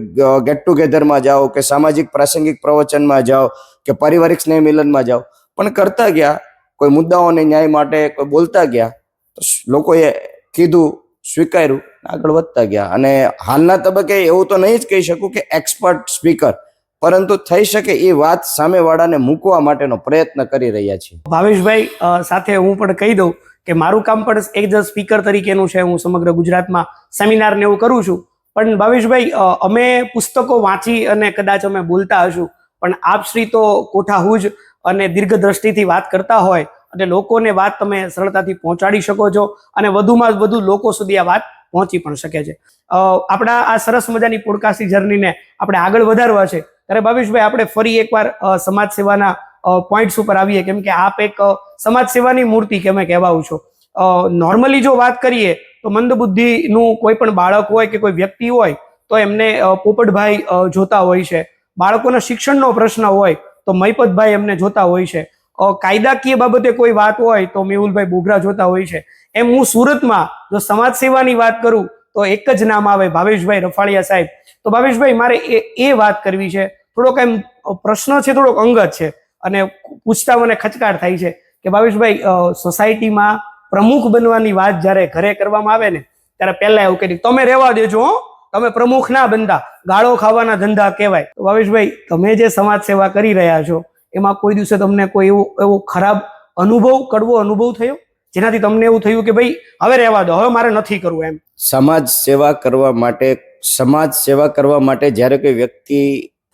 ગેટ ટુગેધરમાં જાઉં, કે સામાજિક પ્રાસંગિક પ્રવચનમાં જાઉં, કે પારિવારિક સ્નેહ મિલનમાં જાઉં. પણ કરતા ગયા, કોઈ મુદ્દાઓને ન્યાય માટે કોઈ બોલતા ગયા તો લોકોએ કીધું, સ્વીકાર્યું, આગળ વધતા ગયા. અને હાલના તબક્કે એવું તો નહીં જ કહી શકું કે એક્સપર્ટ સ્પીકર, પરંતુ થઈ શકે એ વાત સામેવાળાને મૂકવા માટેનો પ્રયત્ન કરી રહ્યા છીએ. ભાવેશભાઈ સાથે હું પણ કહી દઉં કે મારું કામ પણ એક જ સ્પીકર તરીકેનું છે. હું સમગ્ર ગુજરાતમાં સેમિનાર ને એવું કરું છું. પણ ભાવેશભાઈ, અમે પુસ્તકો વાંચી અને કદાચ અમે બોલતા હશું, પણ આપ શ્રી તો કોઠાહૂજ અને દીર્ઘદ્રષ્ટિથી વાત કરતા હોય અને લોકોને વાત તમે સરળતાથી પહોંચાડી શકો છો અને વધુમાં વધુ લોકો સુધી આ વાત પહોંચી પણ શકે છે. આપણા આ સરસ મજાની પોડકાસ્ટ જર્નીને આપણે આગળ વધારવા છે ત્યારે ભાવેશભાઈ આપણે ફરી એકવાર સમાજ સેવાના પોઈન્ટ્સ ઉપર આવીએ, કેમ કે આપ એક સમાજ સેવાની મૂર્તિ કે અમે કહેવાઉં છો. નોર્મલી જો વાત કરીએ તો મંદબુદ્ધિનું કોઈ પણ બાળક હોય કે કોઈ વ્યક્તિ હોય તો એમને પોપટભાઈ જોતા હોય છે. બાળકોના શિક્ષણનો પ્રશ્ન હોય તો મહિપતભાઈ એમને જોતા હોય છે. કાયદાકીય બાબતે કોઈ વાત હોય તો મેહુલભાઈ બોગરા જોતા હોય છે. એમ હું સુરતમાં જો સમાજ સેવાની વાત કરું તો એક જ નામ આવે, ભાવેશભાઈ રફાળિયા સાહેબ. તો ભાવેશભાઈ, મારે એ વાત કરવી છે. થોડોક એમ પ્રશ્ન છે, થોડોક અંગત છે અને પૂછતા મને ખચકાટ થાય છે કે ભાવેશભાઈ, સોસાયટીમાં પ્રમુખ બનવાની વાત જ્યારે ઘરે કરવામાં આવે ને ત્યારે પહેલા એવું કહી તમે રહેવા દેજો, તમે પ્રમુખ ના બનતા, ગાળો ખાવાના ધંધા કહેવાય. તો ભાવેશભાઈ, તમે જે સમાજ સેવા કરી રહ્યા છો એમાં કોઈ દિવસે તમને કોઈ એવો ખરાબ અનુભવ, કડવો અનુભવ થયો જેનાથી તમને એવું થયું કે ભાઈ હવે રહેવા દો, હવે મારે નથી કરવું એમ? સમાજ સેવા કરવા માટે જ્યારે કોઈ વ્યક્તિ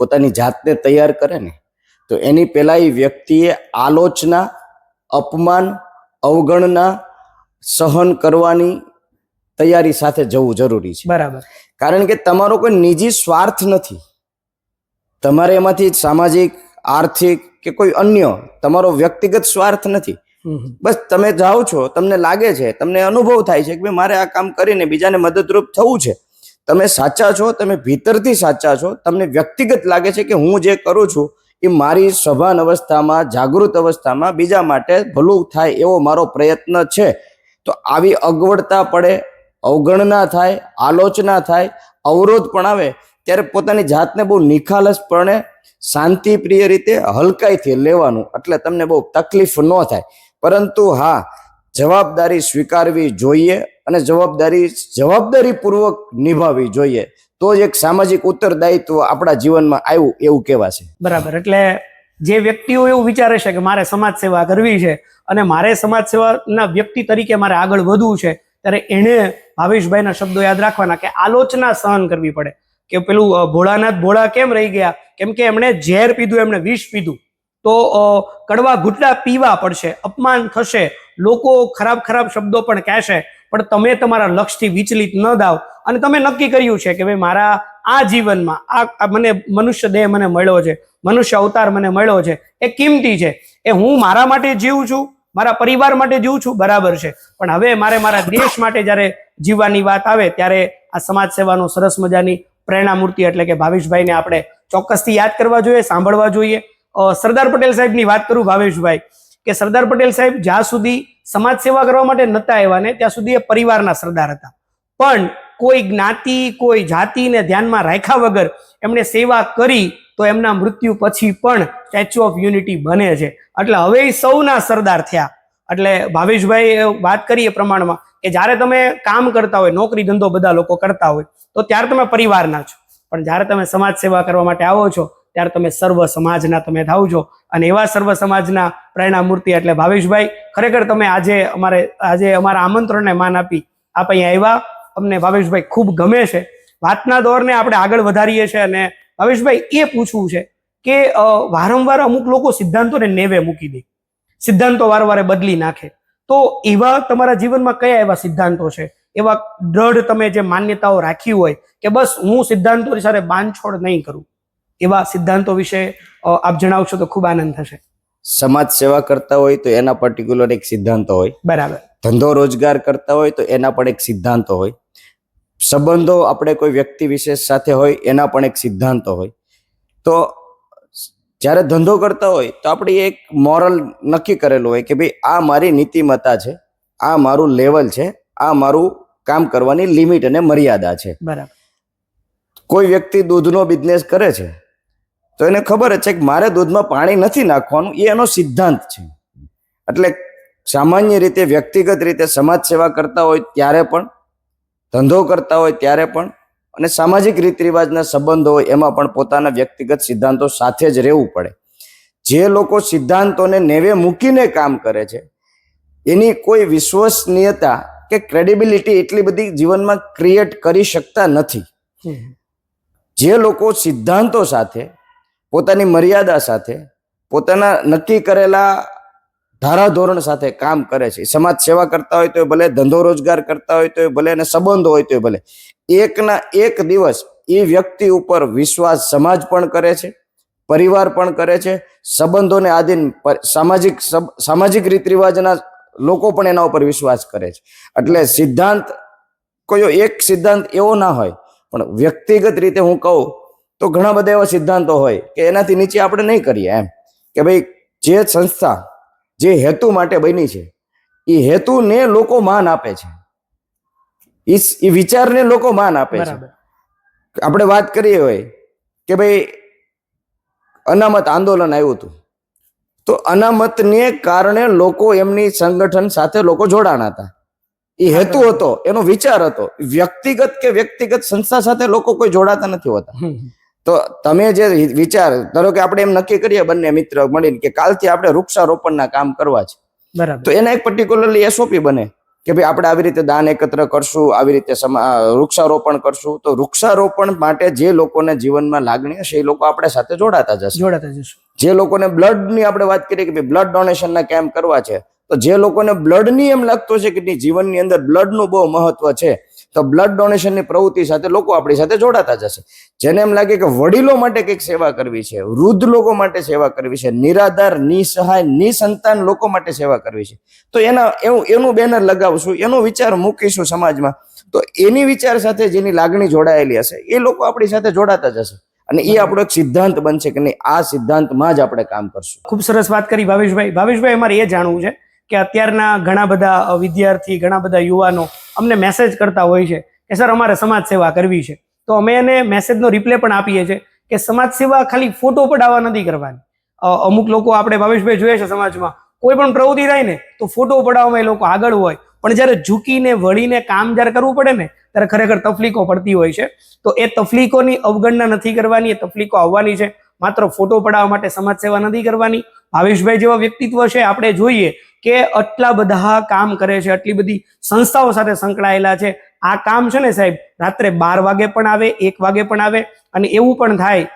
પોતાની જાતને તૈયાર કરે ને તો એની પહેલા એ વ્યક્તિએ આલોચના, અપમાન, અવગણના સહન કરવાની તૈયારી સાથે જવું જરૂરી છે. બરાબર. કારણ કે તમારો કોઈ નિજી સ્વાર્થ નથી. તમારે એમાંથી સામાજિક, આર્થિક કે કોઈ અન્ય તમારો વ્યક્તિગત સ્વાર્થ નથી. બસ તમે જાઓ છો, તમને લાગે છે, તમને અનુભવ થાય છે કે ભાઈ મારે આ કામ કરીને બીજાને મદદરૂપ થવું છે. તમે સાચા છો, તમે ભીતરથી સાચા છો, તમને વ્યક્તિગત લાગે છે કે હું જે કરું છું એ મારી સભાન અવસ્થામાં, જાગૃત અવસ્થામાં બીજા માટે ભલું થાય એવો મારો પ્રયત્ન છે. તો આવી અગવડતા પડે, અવગણના થાય, આલોચના થાય, અવરોધ પણ આવે ત્યારે પોતાની જાતને બહુ નિખાલસપણે, શાંતિપ્રિય રીતે, હલકાઈથી લેવાનું, એટલે તમને બહુ તકલીફ ન થાય. પરંતુ હા, જવાબદારી સ્વીકારવી જોઈએ અને જવાબદારીપૂર્વક નિભાવવી જોઈએ. તો જ એક સામાજિક ઉત્તરદાયિત્વ આપણા જીવનમાં આવ્યું એવું કહેવાશે. બરાબર. એટલે જે વ્યક્તિઓ એવું વિચારે છે કે મારે સમાજ સેવા કરવી છે અને મારે સમાજ સેવાના વ્યક્તિ તરીકે મારે આગળ વધવું છે, ત્યારે એણે ભાવેશભાઈના શબ્દો યાદ રાખવાના કે આલોચના સહન કરવી પડે. કે પેલું ભોળાનાથ ભોળા કેમ રહી ગયા? કેમ કે એમણે ઝેર પીધું, એમણે વિષ પીધું. તો કડવા ઘૂંટડા પીવા પડશે, અપમાન થશે, લોકો ખરાબ શબ્દો પણ કહેશે, પણ તમે તમારા લક્ષ્યથી વિચલિત ન થાવ અને તમે નક્કી કર્યું છે કે ભાઈ મારા આ જીવનમાં આ મને મનુષ્ય દેહ મને મળ્યો છે, મનુષ્ય અવતાર મને મળ્યો છે, એ કિંમતી છે. એ હું મારા માટે જીવું છું, મારા પરિવાર માટે જીવું છું, બરાબર છે. પણ હવે મારે મારા દેશ માટે જ્યારે જીવવાની વાત આવે ત્યારે આ સમાજ સેવાનો સરસ મજાની પ્રેરણામૂર્તિ એટલે કે ભાવેશભાઈને આપણે ચોક્કસથી યાદ કરવા જોઈએ, સાંભળવા જોઈએ. સરદાર પટેલ સાહેબની વાત કરું ભાવેશભાઈ, કે સરદાર પટેલ સાહેબ જ્યાં સુધી સમાજ સેવા કરવા માટે નતા આવ્યા ને ત્યાં સુધી એ પરિવારના સરદાર હતા. પણ કોઈ જ્ઞાતિ, કોઈ જાતિને ધ્યાનમાં રાખ્યા વગર એમણે સેવા કરી તો એમના મૃત્યુ પછી પણ સ્ટેચ્યુ ઓફ યુનિટી બને છે. એટલે હવે એ સૌના સરદાર થયા. એટલે ભાવેશભાઈ વાત કરી એ પ્રમાણમાં કે જ્યારે તમે કામ કરતા હોય, નોકરી ધંધો બધા લોકો કરતા હોય તો ત્યારે તમે પરિવારના છો, પણ જ્યારે તમે સમાજ સેવા કરવા માટે આવો છો ત્યારે તમે સર્વ સમાજના તમે થાવ છો. અને એવા સર્વ સમાજના પ્રેરણામૂર્તિ એટલે ભાવેશભાઈ, ખરેખર તમે આજે અમારા આમંત્રણને માન આપી આપ અહીંયા આવ્યા. અમને ભાવેશભાઈ ખૂબ ગમે છે. વાતના દોરને આપણે આગળ વધારીએ છીએ અને ભાવેશભાઈ એ પૂછવું છે કે વારંવાર અમુક લોકો સિદ્ધાંતોને નેવે મૂકી દે, સિદ્ધાંતો વારંવાર બદલી નાખે. તો એવા તમારા જીવનમાં કયા એવા સિદ્ધાંતો છે, એવા દ્રઢ તમે જે માન્યતાઓ રાખી હોય કે બસ હું સિદ્ધાંતો સાથે બાંધછોડ નહીં કરું, એવા સિદ્ધાંતો વિશે આપ જણાવશો તો ખૂબ આનંદ થશે. સમાજ સેવા કરતા હોય તો એના પર્ટિક્યુલર એક સિદ્ધાંતો હોય. બરાબર. ધંધો રોજગાર કરતા હોય તો એના પણ એક સિદ્ધાંતો હોય. સંબંધો આપણે કોઈ વ્યક્તિ વિશેષ સાથે હોય એના પણ એક સિદ્ધાંતો હોય. તો જ્યારે ધંધો કરતા હોય તો આપણે એક મોરલ નક્કી કરેલું હોય કે ભાઈ આ મારી નીતિમત્તા છે, આ મારું લેવલ છે, આ મારું કામ કરવાની લિમિટ અને મર્યાદા છે. બરાબર. કોઈ વ્યક્તિ દૂધનો બિઝનેસ કરે છે તો એને ખબર જ છે કે મારે દૂધમાં પાણી નથી નાખવાનું, એ એનો સિદ્ધાંત છે. એટલે સામાન્ય રીતે વ્યક્તિગત રીતે સમાજ સેવા કરતા હોય ત્યારે પણ, ધંધો કરતા હોય ત્યારે પણ અને સામાજિક રીત રિવાજના સંબંધો હોય એમાં પણ પોતાના વ્યક્તિગત સિદ્ધાંતો સાથે જ રહેવું પડે. જે લોકો સિદ્ધાંતોને નેવે મૂકીને કામ કરે છે એની કોઈ વિશ્વસનીયતા કે ક્રેડિબિલિટી એટલી બધી જીવનમાં ક્રિએટ કરી શકતા નથી. જે લોકો સિદ્ધાંતો સાથે, પોતાની મર્યાદા સાથે, પોતાના નક્કી કરેલા ધારાધોરણ સાથે કામ કરે છે, સમાજ સેવા કરતા હોય તો ભલે, ધંધો રોજગાર કરતા હોય તો ભલે, અને સંબંધો હોય તો ભલે, એકના એક દિવસ એ વ્યક્તિ ઉપર વિશ્વાસ સમાજ પણ કરે છે, પરિવાર પણ કરે છે, સંબંધોને આધીન સામાજિક રીત રિવાજના લોકો પણ એના ઉપર વિશ્વાસ કરે છે. એટલે સિદ્ધાંત કોઈ એક સિદ્ધાંત એવો ના હોય, પણ વ્યક્તિગત રીતે હું કહું તો ઘણા બધા એવા સિદ્ધાંતો હોય કે એનાથી નીચે આપણે નહીં કરીએ. એમ કે ભાઈ જે સંસ્થા જે હેતુ માટે બની છે એ હેતુને લોકો માન આપે છે, એ વિચારને લોકો માન આપે છે. આપણે વાત કરીએ હોય કે ભાઈ અનામત આંદોલન આવ્યું હતું, તો અનામતને કારણે લોકો એમની સંગઠન સાથે લોકો જોડાણા હતા. એ હેતુ હતો, એનો વિચાર હતો. વ્યક્તિગત સંસ્થા સાથે લોકો કોઈ જોડાતા નથી હોતા. તો તમે જે વિચાર ધારો કે આપણે એમ નક્કી કરીએ બંને મિત્ર મળીને કે કાલથી આપણે વૃક્ષારોપણના કામ કરવા છે, તો એના એક પર્ટિક્યુલરલી એસઓપી બને કે ભાઈ આપણે આવી રીતે દાન એકત્ર કરશું, આવી રીતે વૃક્ષારોપણ કરશું. તો વૃક્ષારોપણ માટે જે લોકોને જીવનમાં લાગણી હશે એ લોકો આપણે સાથે જોડાતા જશે. જે લોકોને બ્લડની આપણે વાત કરીએ કે ભાઈ બ્લડ ડોનેશનના કેમ્પ કરવા છે, તો જે લોકોને બ્લડની એમ લાગતું છે કે જીવનની અંદર બ્લડનું બહુ મહત્વ છે, તો બ્લડ ડોનેશનની પ્રવૃત્તિ સાથે લોકો આપણી સાથે જોડાતા જશે. જેને એમ લાગે કે વડીલો માટે કંઈક સેવા કરવી છે, વૃદ્ધ લોકો માટે સેવા કરવી છે, નિરાધાર, નિસહાય, નિસંતાન લોકો માટે સેવા કરવી છે, તો એનું બેનર લગાવશું, એનો વિચાર મૂકીશું સમાજમાં. તો એની વિચાર સાથે જેની લાગણી જોડાયેલી હશે એ લોકો આપણી સાથે જોડાતા જશે, અને એ આપણો એક સિદ્ધાંત બનશે કે નહીં, આ સિદ્ધાંતમાં જ આપણે કામ કરશું. ખૂબ સરસ વાત કરી ભાવેશભાઈ, અમારે એ જાણવું છે કે અત્યારના ઘણા બધા વિદ્યાર્થી, ઘણા બધા યુવાનો અમને મેસેજ કરતા હોય છે કે સર અમારે સમાજ સેવા કરવી છે. તો અમે એને મેસેજનો રિપ્લે પણ આપીએ છીએ કે સમાજ સેવા ખાલી ફોટો પડાવવા નથી કરવાની. અમુક લોકો આપણે ભાવેશભાઈ જોઈએ છે સમાજમાં કોઈ પણ પ્રવૃત્તિ થાય ને તો ફોટો પડાવવામાં એ લોકો આગળ હોય, પણ જ્યારે ઝૂકીને વળીને કામ જ્યારે કરવું પડે ને ત્યારે ખરેખર તકલીફો પડતી હોય છે. તો એ તકલીફોની અવગણના નથી કરવાની, એ તકલીફો આવવાની છે. માત્ર ફોટો પડાવવા માટે સમાજ સેવા નથી કરવાની. ભાવેશભાઈ જેવા વ્યક્તિત્વ છે, આપણે જોઈએ કે આટલા બધા કામ કરે છે, આટલી બધી સંસ્થાઓ સાથે સંકળાયેલા છે. આ કામ છે ને સાહેબ, રાત્રે 12 વાગે પણ આવે, 1 વાગે પણ આવે, અને એવું પણ થાય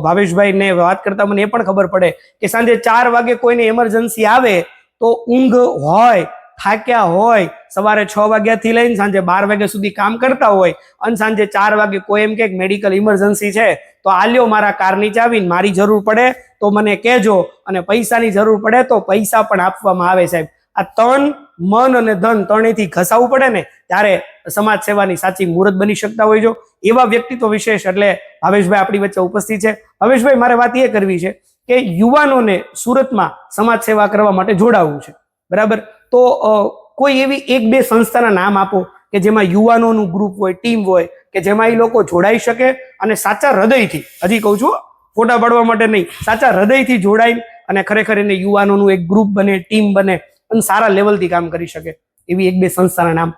ભાવેશભાઈને વાત કરતા મને એ પણ ખબર પડે કે સાંજે 4 વાગે કોઈને એમરજન્સી આવે તો ઊંઘ હોય, થાક્યા હોય, સવારે 6 વાગ્યાથી લઈને સાંજે 12 વાગ્યા સુધી કામ કરતા હોય, અને સાંજે 4 વાગે કોઈ એમ કે મેડિકલ ઇમરજન્સી છે તો આલ્યો મારા કારની ચાવી, મારી જરૂર પડે તો મને કહેજો, અને પૈસાની જરૂર પડે તો પૈસા પણ આપવામાં આવે. સાહેબ, આ તન, મન અને ધન ત્રણેયથી ઘસાવવું પડે ને ત્યારે સમાજ સેવાની સાચી મુહૂર્ત બની શકતા હોય છો. એવા વ્યક્તિત્વ વિશેષ એટલે ભાવેશભાઈ આપણી વચ્ચે ઉપસ્થિત છે. ભાવેશભાઈ, મારે વાત એ કરવી છે કે યુવાનોને સુરતમાં સમાજ સેવા કરવા માટે જોડાવવું છે, બરાબર? તો કોઈ એવી 1-2 સંસ્થાના નામ આપો કે જેમાં યુવાનોનું ગ્રુપ હોય, ટીમ હોય, કે જેમાં એ લોકો જોડાઈ શકે અને સાચા હૃદયથી, હજી કહું છું, ફોટા પાડવા માટે નહીં, સાચા હૃદયથી જોડાઈ અને ખરેખર એને યુવાનોનું એક ગ્રુપ બને, ટીમ બને અને સારા લેવલથી કામ કરી શકે એવી 1-2 સંસ્થાના નામ.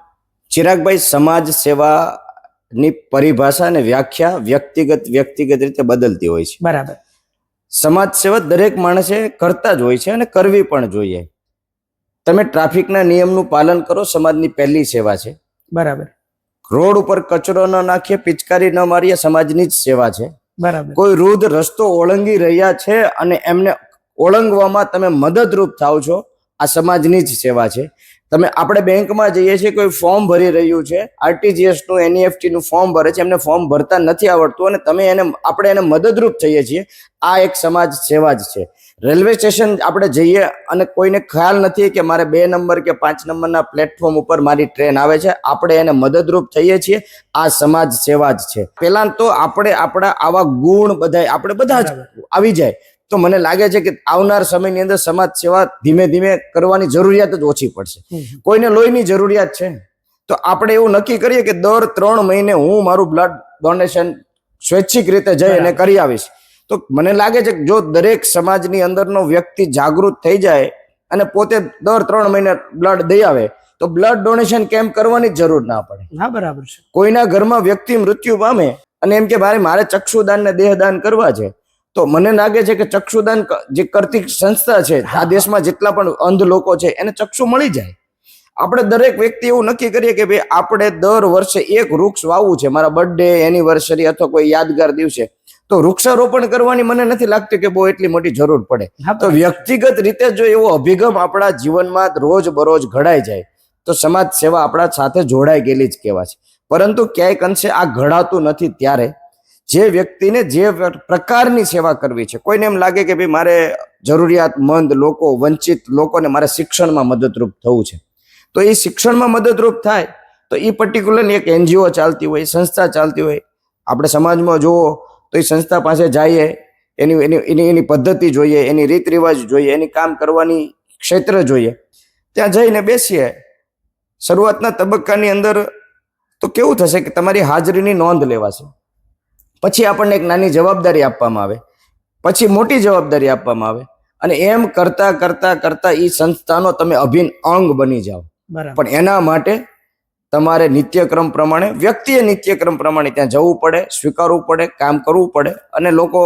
ચિરાગભાઈ, સમાજ સેવાની પરિભાષા અને વ્યાખ્યા વ્યક્તિગત રીતે બદલતી હોય છે. બરાબર. સમાજ સેવા દરેક માણસે કરતા જ હોય છે અને કરવી પણ જોઈએ. તમે ટ્રાફિકના નિયમનું પાલન કરો, સમાજની પહેલી સેવા છે. બરાબર. રોડ ઉપર કચરો ન નાખીએ, પિચકારી ન મારીએ, સમાજની જ સેવા છે. બરાબર. કોઈ વૃદ્ધ રસ્તો ઓળંગી રહ્યા છે અને એમને ઓળંગવામાં તમે મદદરૂપ થાવ છો, આ સમાજની જ સેવા છે. આપણે બેંકમાં જઈએ છીએ, કોઈ ફોર્મ ભરી રહ્યું છે, આરટીજીએસ નું, એનઈએફટી નું ફોર્મ ભરે છે, એમને ફોર્મ ભરતા નથી આવડતું અને આપણે એને મદદરૂપ થઈએ છીએ, આ એક સમાજ સેવા જ છે. રેલવે સ્ટેશન આપણે જઈએ અને કોઈને ખ્યાલ નથી કે મારે 2 નંબર કે 5 નંબરના પ્લેટફોર્મ ઉપર મારી ટ્રેન આવે છે, આપણે એને મદદરૂપ થઈએ છીએ, આ સમાજ સેવા જ છે. પહેલા તો આપણા આવા ગુણ બધા જ આવી જાય તો મને લાગે છે કે આવનાર સમયની અંદર સમાજ સેવા ધીમે ધીમે કરવાની જરૂરિયાત જ ઓછી પડશે. કોઈને લોહીની જરૂરિયાત છે તો આપણે એવું નક્કી કરીએ કે દર 3 મહિને હું મારું બ્લડ ડોનેશન સ્વૈચ્છિક રીતે જઈ અને કરી આવીશ. તો મને લાગે છે કે જો દરેક સમાજની અંદરનો વ્યક્તિ જાગૃત થઈ જાય અને પોતે દર 3 મહિને બ્લડ દઈ આવે તો બ્લડ ડોનેશન કેમ્પ કરવાની જ જરૂર ના પડે. હા બરાબર છે. કોઈના ઘરમાં વ્યક્તિ મૃત્યુ પામે અને એમ કે મારે ચક્ષુદાન ને દેહદાન કરવા છે, તો મને લાગે છે કે ચક્ષુદાન જે કરતી સંસ્થા છે આ દેશમાં જેટલા પણ અંધ લોકો છે એને ચક્ષુ મળી જાય. આપણે દરેક વ્યક્તિ એવું નક્કી કરીએ કે ભાઈ આપણે દર વર્ષે એક વૃક્ષ વાવવું છે, મારા બર્થડે, એનિવર્સરી અથવા કોઈ યાદગાર દિવસે, તો વૃક્ષારોપણ કરવાની મને નથી લાગતું કે બહુ એટલી મોટી જરૂર પડે. તો વ્યક્તિગત રીતે જો એવો અભિગમ આપણા જીવનમાં રોજ બરોજ ઘડાઈ જાય તો સમાજ સેવા આપણા સાથે જોડાઈ ગયેલી જ કહેવાય છે. પરંતુ ક્યાંક અંશે આ ઘડાતું નથી ત્યારે જે વ્યક્તિને જે પ્રકારની સેવા કરવી છે, કોઈને એમ લાગે કે ભાઈ મારે જરૂરિયાતમંદ લોકો, વંચિત લોકોને મારે શિક્ષણમાં મદદરૂપ થવું છે, તો એ શિક્ષણમાં મદદરૂપ થાય તો એ પર્ટિક્યુલર એક NGO ચાલતી હોય, સંસ્થા ચાલતી હોય, આપણે સમાજમાં જુઓ તો એ સંસ્થા પાસે જઈએ, એની પદ્ધતિ જોઈએ, એની રીત રિવાજ જોઈએ, એની કામ કરવાની ક્ષેત્ર જોઈએ, ત્યાં જઈને બેસીએ. શરૂઆતના તબક્કાની અંદર તો કેવું થશે કે તમારી હાજરીની નોંધ લેવાશે, પછી આપણને એક નાની જવાબદારી આપવામાં આવે, પછી મોટી જવાબદારી આપવામાં આવે, અને એમ કરતા કરતા કરતા એ સંસ્થાનો તમે અભિન્ન અંગ બની જાઓ. પણ એના માટે તમારે નિત્યક્રમ પ્રમાણે, વ્યક્તિએ નિત્યક્રમ પ્રમાણે ત્યાં જવું પડે, સ્વીકારવું પડે, કામ કરવું પડે, અને લોકો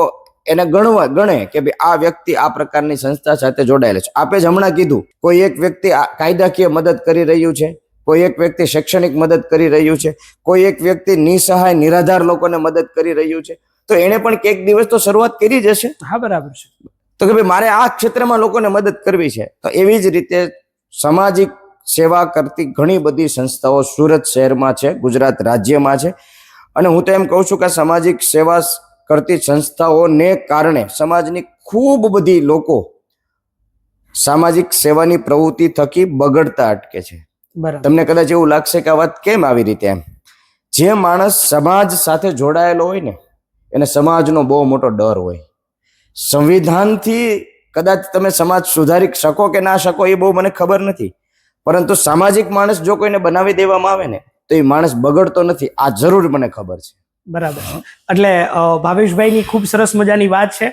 એને ગણે કે ભાઈ આ વ્યક્તિ આ પ્રકારની સંસ્થા સાથે જોડાયેલો છે. આપે જ હમણાં કીધું, કોઈ એક વ્યક્તિ કાયદાકીય મદદ કરી રહ્યું છે, કોઈ એક વ્યક્તિ શૈક્ષણિક મદદ કરી રહ્યું છે, કોઈ એક વ્યક્તિ નિસહાય નિરાધાર લોકોને મદદ કરી રહ્યું છે, તો એને પણ એક દિવસ તો શરૂઆત કરી જ હશે. હા બરાબર છે. તો કે ભાઈ મારે આ ક્ષેત્રમાં લોકોને મદદ કરવી છે. તો એવી જ રીતે સામાજિક સેવા કરતી ઘણી બધી સંસ્થાઓ સુરત શહેરમાં છે, ગુજરાત રાજ્યમાં છે, અને હું તો એમ કહું છું કે સામાજિક સેવા કરતી સંસ્થાઓને કારણે સમાજની ખૂબ બધી લોકો સામાજિક સેવાની પ્રવૃત્તિ થકી બગડતા અટકે છે. તમને કદાચ એવું લાગશે કે આ વાત કેમ આવી રીતે? એમ, જે માણસ સમાજ સાથે જોડાયેલો હોય ને એને સમાજનો બહુ મોટો ડર હોય. સંવિધાનથી કદાચ તમે સમાજ સુધારી શકો કે ના શકો એ બહુ મને ખબર નથી, પરંતુ સામાજિક માણસ જો કોઈને બનાવી દેવામાં આવે ને તો એ માણસ બગડતો નથી, આ જરૂર મને ખબર છે. બરાબર. એટલે ભાવેશભાઈની ખૂબ સરસ મજાની વાત છે.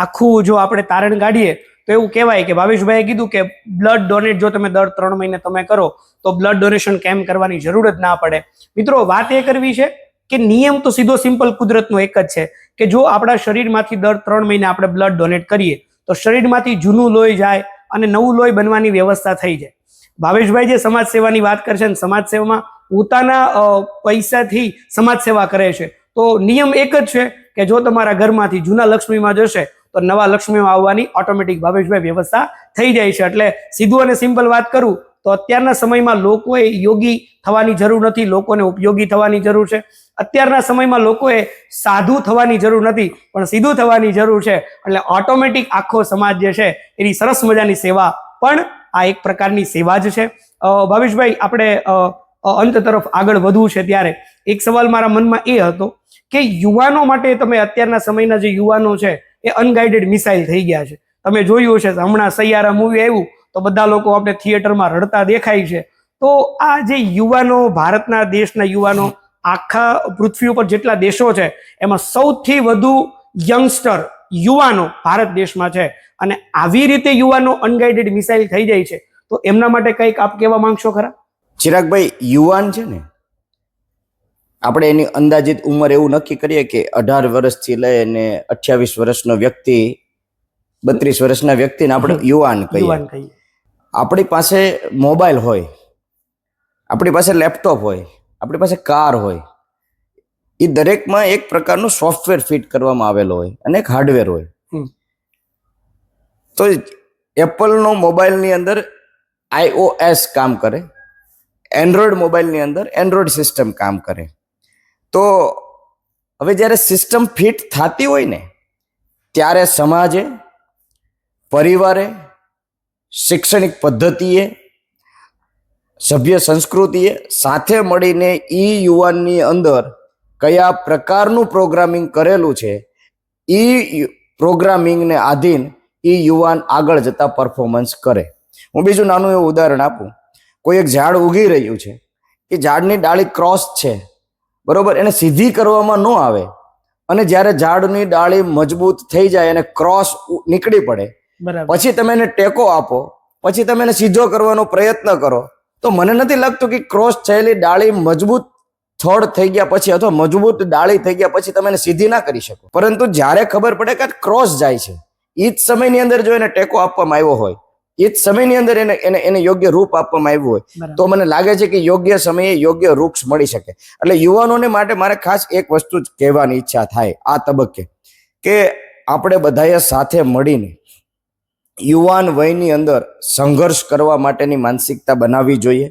આખું જો આપણે તારણ કાઢીએ તો એવું કહેવાય કે ભાવેશભાઈએ કીધું કે બ્લડ ડોનેટ જો તમે દર 3 મહિને તમે કરો તો બ્લડ ડોનેશન કેમ્પ કરવાની જરૂર જ ના પડે. મિત્રો, વાત એ કરવી છે કે નિયમ તો સીધો સિમ્પલ કુદરતનો એક જ છે કે જો આપણા શરીરમાંથી દર 3 મહિને આપણે બ્લડ ડોનેટ કરીએ તો શરીરમાંથી જૂનું લોહી જાય અને નવું લોહી બનવાની વ્યવસ્થા થઈ જાય. ભાવેશભાઈ જે સમાજ સેવાની વાત કરશે ને સમાજ સેવામાં પોતાના પૈસાથી સમાજ સેવા કરે છે, તો નિયમ એક જ છે કે જો તમારા ઘરમાંથી જૂના લક્ષ્મીમાં જશે તો નવા લક્ષ્મીમાં આવવાની ઓટોમેટિક ભાવેશભાઈ વ્યવસ્થા થઈ જાય છે. એટલે સીધું અને સિમ્પલ વાત કરું તો અત્યારના સમયમાં લોકોએ યોગી થવાની જરૂર નથી, લોકોને ઉપયોગી થવાની જરૂર છે. અત્યારના સમયમાં લોકોએ સાધુ થવાની જરૂર નથી, પણ સીધું થવાની જરૂર છે. એટલે ઓટોમેટિક આખો સમાજ જે છે એની સરસ મજાની સેવા પણ આ એક પ્રકારની સેવા જ છે. ભાવેશભાઈ, આપણે અંત તરફ આગળ વધવું છે ત્યારે એક સવાલ મારા મનમાં એ હતો કે યુવાનો માટે, તમે અત્યારના સમયના જે યુવાનો છે એ અનગાઈડેડ મિસાઇલ થઈ ગયા છે. તમે જોયું હશે, હમણાં સૈયારા મૂવી આવ્યું તો બધા લોકો આપણે થિયેટરમાં રડતા દેખાય છે. તો આ જે યુવાનો, ભારતના દેશના યુવાનો, આખા પૃથ્વી ઉપર જેટલા દેશો છે એમાં સૌથી વધુ યંગસ્ટર યુવાનો ભારત દેશમાં છે, અને આવી રીતે યુવાનો અનગાઈડેડ મિસાઇલ થઈ જાય છે, તો એમના માટે કંઈક આપ કહેવા માંગશો ખરા? ચિરાગભાઈ, યુવાન છે ને, આપણે એની અંદાજિત ઉંમર એવું નક્કી કરીએ કે 18 વર્ષથી લઈને 28 વર્ષનો વ્યક્તિ, 32 વર્ષના વ્યક્તિને આપણે યુવાન કહીએ. આપણી પાસે મોબાઈલ હોય, આપણી પાસે લેપટોપ હોય, આપણી પાસે કાર હોય, એ દરેકમાં એક પ્રકારનું સોફ્ટવેર ફિટ કરવામાં આવેલો હોય અને એક હાર્ડવેર હોય. તો એપલનો મોબાઈલની અંદર iOS કામ કરે, એન્ડ્રોઈડ મોબાઈલની અંદર એન્ડ્રોઈડ સિસ્ટમ કામ કરે. તો હવે જ્યારે સિસ્ટમ ફિટ થતી હોય ને ત્યારે સમાજે, પરિવારે, શૈક્ષણિક પદ્ધતિએ, સભ્ય સંસ્કૃતિએ સાથે મળીને એ યુવાનની અંદર કયા પ્રકારનું પ્રોગ્રામિંગ કરેલું છે એ પ્રોગ્રામિંગને આધીન એ યુવાન આગળ જતા પરફોર્મન્સ કરે. હું બીજું નાનું એવું ઉદાહરણ આપું. કોઈ એક ઝાડ ઉગી રહ્યું છે, એ ઝાડની ડાળી ક્રોસ છે, બરોબર, એને સીધી કરવામાં ન આવે, અને જ્યારે ઝાડની ડાળી મજબૂત થઈ જાય અને ક્રોસ નીકળી પડે, પછી તમે એને ટેકો આપો, પછી તમે એને સીધો કરવાનો પ્રયત્ન કરો, તો મને નથી લાગતું કે ક્રોસ થયેલી ડાળી મજબૂત થડ થઈ ગયા પછી અથવા મજબૂત ડાળી થઈ ગયા પછી તમે એને સીધી ના કરી શકો. પરંતુ જ્યારે ખબર પડે કે ક્રોસ જાય છે, એ જ સમયની અંદર જો એને ટેકો આપવામાં આવ્યો હોય, એ જ સમયની અંદર એને યોગ્ય રૂપ આપવામાં આવ્યું હોય, તો મને લાગે છે કે યોગ્ય સમયે યોગ્ય વૃક્ષ મળી શકે. એટલે યુવાનોને માટે મારે ખાસ એક વસ્તુ જ કહેવાની ઈચ્છા થાય આ તબક્કે, કે આપણે બધાએ સાથે મળીને યુવાન વયની અંદર સંઘર્ષ કરવા માટેની માનસિકતા બનાવવી જોઈએ,